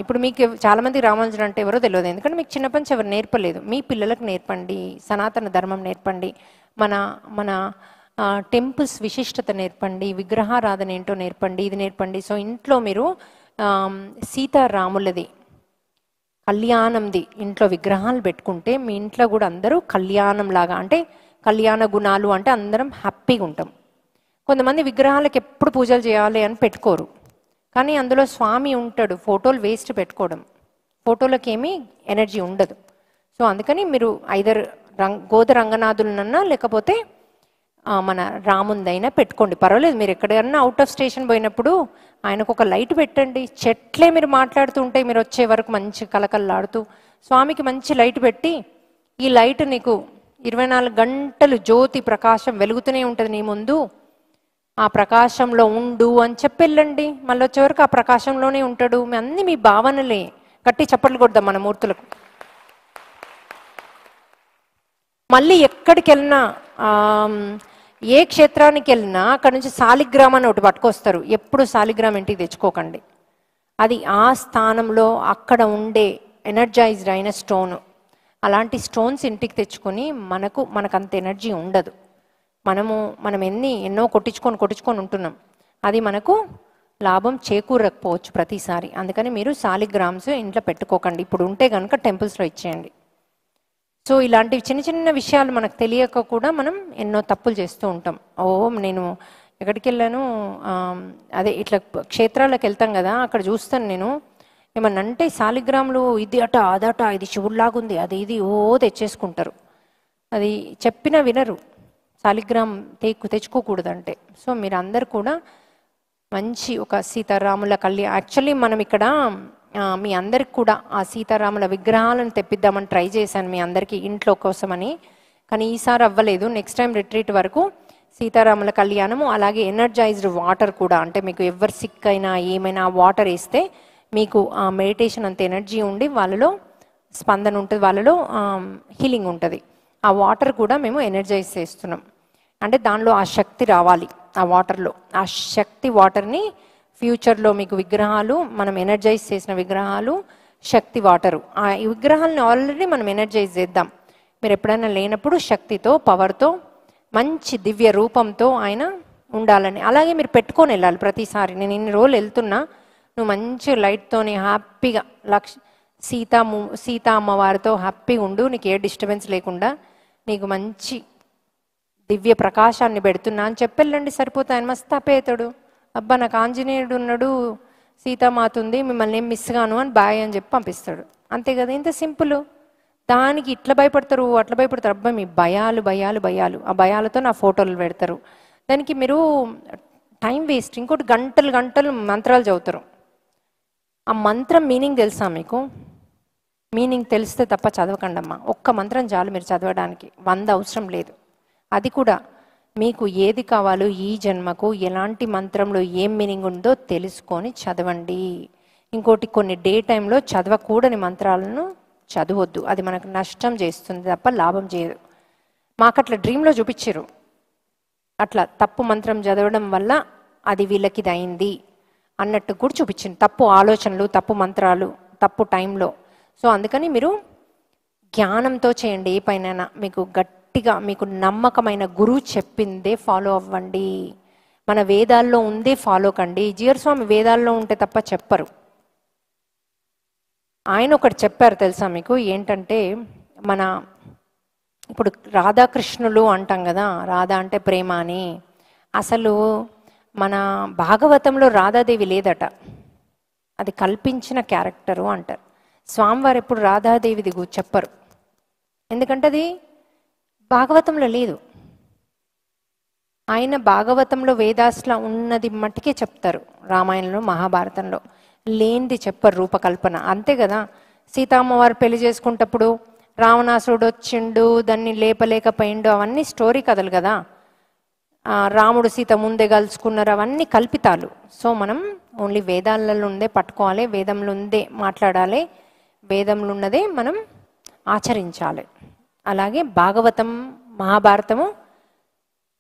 ఇప్పుడు మీకు చాలామంది రామానుజులు అంటే ఎవరో తెలియదు, ఎందుకంటే మీకు చిన్నప్పటి నుంచి ఎవరు నేర్పలేదు. మీ పిల్లలకు నేర్పండి, సనాతన ధర్మం నేర్పండి, మన టెంపుల్స్ విశిష్టత నేర్పండి, విగ్రహారాధన ఏంటో నేర్పండి, ఇది నేర్పండి. సో ఇంట్లో మీరు సీతారాములది కళ్యాణంది ఇంట్లో విగ్రహాలు పెట్టుకుంటే మీ ఇంట్లో కూడా అందరూ కళ్యాణం లాగా, అంటే కళ్యాణ గుణాలు అంటే అందరం హ్యాపీగా ఉంటాం. కొంతమంది విగ్రహాలకు ఎప్పుడు పూజలు చేయాలి అని పెట్టుకోరు, కానీ అందులో స్వామి ఉంటాడు. ఫోటోలు వేస్ట్ పెట్టుకోవడం, ఫోటోలకి ఏమీ ఎనర్జీ ఉండదు. సో అందుకని మీరు ఐదర్ గోద రంగనాథులనన్నా లేకపోతే మన రాముందైనా పెట్టుకోండి, పర్వాలేదు. మీరు ఎక్కడన్నా అవుట్ ఆఫ్ స్టేషన్ పోయినప్పుడు ఆయనకు ఒక లైట్ పెట్టండి. చెట్లే మీరు మాట్లాడుతూ ఉంటే మీరు వచ్చే వరకు మంచి కలకల్లాడుతూ స్వామికి మంచి లైట్ పెట్టి, ఈ లైట్ నీకు 24 గంటలు జ్యోతి ప్రకాశం వెలుగుతూనే ఉంటుంది నీ ముందు, ఆ ప్రకాశంలో ఉండు అని చెప్పి వెళ్ళండి. మళ్ళీ వచ్చే వరకు ఆ ప్రకాశంలోనే ఉంటాడు. అన్నీ మీ భావనలే. గట్టి చప్పట్లు కొడదాం మన మూర్తులకు. మళ్ళీ ఎక్కడికి వెళ్ళినా, ఏ క్షేత్రానికి వెళ్ళినా అక్కడ నుంచి శాలిగ్రామ్ అని ఒకటి పట్టుకొస్తారు. ఎప్పుడు శాలిగ్రామ్ ఇంటికి తెచ్చుకోకండి, అది ఆ స్థానంలో అక్కడ ఉండే ఎనర్జైజ్డ్ అయిన స్టోను. అలాంటి స్టోన్స్ ఇంటికి తెచ్చుకొని మనకు అంత ఎనర్జీ ఉండదు. మనం ఎన్నో కొట్టించుకొని ఉంటున్నాం, అది మనకు లాభం చేకూరకపోవచ్చు ప్రతిసారి. అందుకని మీరు శాలిగ్రామ్స్ ఇంట్లో పెట్టుకోకండి. ఇప్పుడు ఉంటే కనుక టెంపుల్స్లో ఇచ్చేయండి. సో ఇలాంటివి చిన్న చిన్న విషయాలు మనకు తెలియక కూడా మనం ఎన్నో తప్పులు చేస్తూ ఉంటాం. నేను ఎక్కడికి వెళ్ళాను, అదే ఇట్లా క్షేత్రాలకు వెళ్తాం కదా, అక్కడ చూస్తాను నేను, ఏమన్నా అంటే శాలిగ్రాములు ఇది అట అదట, ఇది శివుడిలాగుంది, అది ఇది తెచ్చేసుకుంటారు. అది చెప్పినా వినరు, శాలిగ్రామ్ తెచ్చుకోకూడదంటే. సో మీరు అందరు కూడా మంచి ఒక సీతారాముల యాక్చువల్లీ మనం ఇక్కడ మీ అందరికి కూడా ఆ సీతారాముల విగ్రహాలను తెప్పిద్దామని ట్రై చేశాను మీ అందరికీ ఇంట్లో కోసమని, కానీ ఈసారి అవ్వలేదు. నెక్స్ట్ టైం రిట్రీట్ వరకు సీతారాముల కళ్యాణము, అలాగే ఎనర్జైజ్డ్ వాటర్ కూడా, అంటే మీకు ఎవరు సిక్ అయినా ఏమైనా వాటర్ వేస్తే మీకు ఆ మెడిటేషన్ అంత ఎనర్జీ ఉండి వాళ్ళలో స్పందన ఉంటుంది, వాళ్ళలో హీలింగ్ ఉంటుంది. ఆ వాటర్ కూడా మేము ఎనర్జైజ్ చేస్తున్నాం. అంటే దానిలో ఆ శక్తి రావాలి, ఆ వాటర్లో ఆ శక్తి వాటర్ని ఫ్యూచర్లో మీకు విగ్రహాలు, మనం ఎనర్జైజ్ చేసిన విగ్రహాలు శక్తి వాటరు. ఆ విగ్రహాలను ఆల్రెడీ మనం ఎనర్జైజ్ చేద్దాం. మీరు ఎప్పుడైనా లేనప్పుడు శక్తితో, పవర్తో, మంచి దివ్య రూపంతో ఆయన ఉండాలని. అలాగే మీరు పెట్టుకొని వెళ్ళాలి ప్రతిసారి. నేను ఇన్ని రోజులు వెళ్తున్నా, నువ్వు మంచి లైట్తోని హ్యాపీగా సీతా అమ్మవారితో హ్యాపీగా ఉండు, నీకు ఏ డిస్టర్బెన్స్ లేకుండా నీకు మంచి దివ్య ప్రకాశాన్ని పెడుతున్నా అని చెప్పెళ్ళండి, సరిపోతాయి. ఆయన మస్తు అపేతాడు. అబ్బా నాకు ఆంజనేయుడు ఉన్నాడు, సీతామాత ఉంది, మిమ్మల్ని ఏం మిస్ గాను అని బాయ్ అని చెప్పి పంపిస్తాడు. అంతే కదా, ఇంత సింపుల్. దానికి ఇట్లా భయపడతారు, అట్లా భయపడతారు. అబ్బా మీ భయాలు భయాలు భయాలు, ఆ భయాలతో నా ఫోటోలు పెడతారు. దానికి మీరు టైం వేస్ట్. ఇంకోటి గంటలు గంటలు మంత్రాలు చదువుతారు. ఆ మంత్రం మీనింగ్ తెలుసా మీకు? మీనింగ్ తెలిస్తే తప్ప చదవకండి అమ్మా. ఒక్క మంత్రం చాలు మీరు చదవడానికి, 100 అవసరం లేదు. అది కూడా మీకు ఏది కావాలో ఈ జన్మకు, ఎలాంటి మంత్రంలో ఏం మీనింగ్ ఉందో తెలుసుకొని చదవండి. ఇంకోటి, కొన్ని డే టైంలో చదవకూడని మంత్రాలను చదవద్దు. అది మనకు నష్టం చేస్తుంది తప్ప లాభం చేయదు. మాకు అట్లా డ్రీమ్లో చూపించారు. అట్లా తప్పు మంత్రం చదవడం వల్ల అది వీళ్ళకి ఇది అయింది అన్నట్టు కూడా చూపించింది. తప్పు ఆలోచనలు, తప్పు మంత్రాలు, తప్పు టైంలో. సో అందుకని మీరు జ్ఞానంతో చేయండి. ఏ పైన మీకు గట్టిగా మీకు నమ్మకమైన గురువు చెప్పిందే ఫాలో అవ్వండి. మన వేదాల్లో ఉందే ఫాలో కండి. జీఆర్ స్వామి వేదాల్లో ఉంటే తప్ప చెప్పరు. ఆయన ఒకటి చెప్పారు తెలుసా మీకు? ఏంటంటే, మన ఇప్పుడు రాధాకృష్ణులు అంటాం కదా, రాధా అంటే ప్రేమ అని. అసలు మన భాగవతంలో రాధాదేవి లేదట, అది కల్పించిన క్యారెక్టరు అంటారు. స్వామివారు ఎప్పుడు రాధాదేవిది చెప్పరు, ఎందుకంటే అది భాగవతంలో లేదు. ఆయన భాగవతంలో వేదాస్లో ఉన్నది మట్టుకే చెప్తారు, రామాయణంలో మహాభారతంలో లేనిది చెప్పరు, రూపకల్పన. అంతే కదా, సీతామ్మవారు పెళ్లి చేసుకుంటప్పుడు రావణాసురుడు వచ్చిండు, దాన్ని లేపలేకపోయిండు, అవన్నీ స్టోరీ కథలు కదా. రాముడు సీత ముందే కలుసుకున్నారు, అవన్నీ కల్పితాలు. సో మనం ఓన్లీ వేదాలలో ఉందే పట్టుకోవాలి, వేదంలో ఉందే మాట్లాడాలి, వేదంలో ఉన్నదే మనం ఆచరించాలి. అలాగే భాగవతం, మహాభారతము,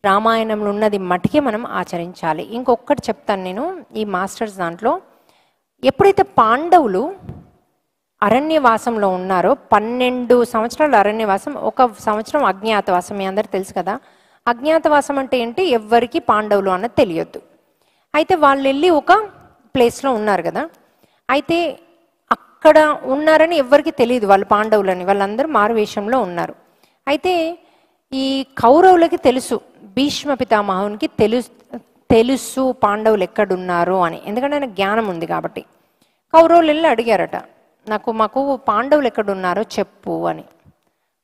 రామాయణంలో ఉన్నది మటుకే మనం ఆచరించాలి. ఇంకొకటి చెప్తాను నేను ఈ మాస్టర్స్ దాంట్లో. ఎప్పుడైతే పాండవులు అరణ్యవాసంలో ఉన్నారో, 12 సంవత్సరాలు అరణ్యవాసం, 1 సంవత్సరం అజ్ఞాతవాసం. మీ అందరికి తెలుసు కదా. అజ్ఞాతవాసం అంటే ఏంటి? ఎవ్వరికి పాండవులు అన్నది తెలియద్దు. అయితే వాళ్ళు వెళ్ళి ఒక ప్లేస్లో ఉన్నారు కదా. అయితే అక్కడ ఉన్నారని ఎవ్వరికి తెలియదు వాళ్ళు పాండవులని, వాళ్ళందరూ మారువేషంలో ఉన్నారు. అయితే ఈ కౌరవులకి తెలుసు, భీష్మ పితామహునికి తెలుసు పాండవులు ఎక్కడున్నారు అని, ఎందుకంటే ఆయన జ్ఞానం ఉంది కాబట్టి. కౌరవులు వెళ్ళి అడిగారట, మాకు పాండవులు ఎక్కడున్నారో చెప్పు అని.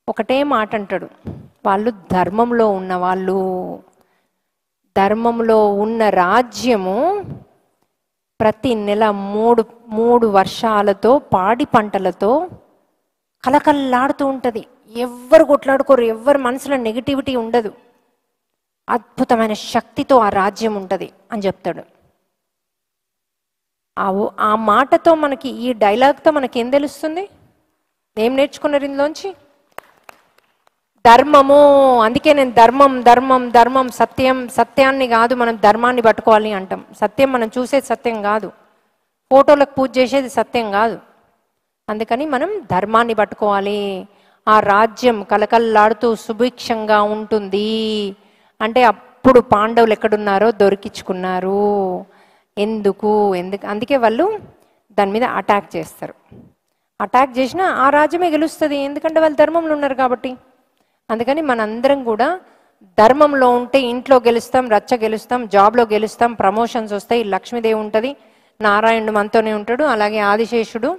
ఒకటే మాట అంటాడు, వాళ్ళు ధర్మంలో ఉన్నవాళ్ళు, ధర్మంలో ఉన్న రాజ్యము ప్రతి నెల 3 వర్షాలతో, పాడి పంటలతో కలకల్లాడుతూ ఉంటుంది. ఎవ్వరు కొట్లాడుకోరు, ఎవ్వరి మనసులో నెగిటివిటీ ఉండదు, అద్భుతమైన శక్తితో ఆ రాజ్యం ఉంటుంది అని చెప్తాడు. ఆ మాటతో మనకి, ఈ డైలాగ్తో మనకి ఏం తెలుస్తుంది? ఏం నేర్చుకున్నారు ఇందులోంచి? ధర్మము. అందుకే నేను ధర్మం ధర్మం ధర్మం, సత్యం, సత్యాన్ని కాదు మనం ధర్మాన్ని పట్టుకోవాలి అంటాం. సత్యం మనం చూసేది సత్యం కాదు, ఫోటోలకు పూజ చేసేది సత్యం కాదు. అందుకని మనం ధర్మాన్ని పట్టుకోవాలి. ఆ రాజ్యం కలకల్లాడుతూ సుభిక్షంగా ఉంటుంది అంటే అప్పుడు పాండవులు ఎక్కడున్నారో దొరికించుకున్నారు. ఎందుకు అందుకే వాళ్ళు దాని మీద అటాక్ చేస్తారు. అటాక్ చేసినా ఆ రాజ్యమే గెలుస్తుంది, ఎందుకంటే వాళ్ళు ధర్మంలో ఉన్నారు కాబట్టి. అందుకని మనందరం కూడా ధర్మంలో ఉంటే ఇంట్లో గెలుస్తాం, రచ్చ గెలుస్తాం, జాబ్లో గెలుస్తాం, ప్రమోషన్స్ వస్తాయి, లక్ష్మీదేవి ఉంటుంది, నారాయణుడు మనతోనే ఉంటాడు, అలాగే ఆదిశేషుడు,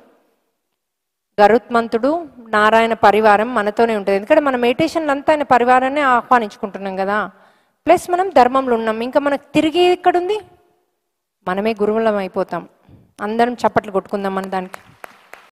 గరుత్మంతుడు, నారాయణ పరివారం మనతోనే ఉంటుంది. ఎందుకంటే మన మెడిటేషన్లు అంతా ఆయన పరివారాన్ని ఆహ్వానించుకుంటున్నాం కదా. ప్లస్ మనం ధర్మంలో ఉన్నాం. ఇంకా మనకు తిరిగి ఎక్కడుంది? మనమే గురువులం అయిపోతాం. అందరం చప్పట్లు కొట్టుకుందాం మన దానికి.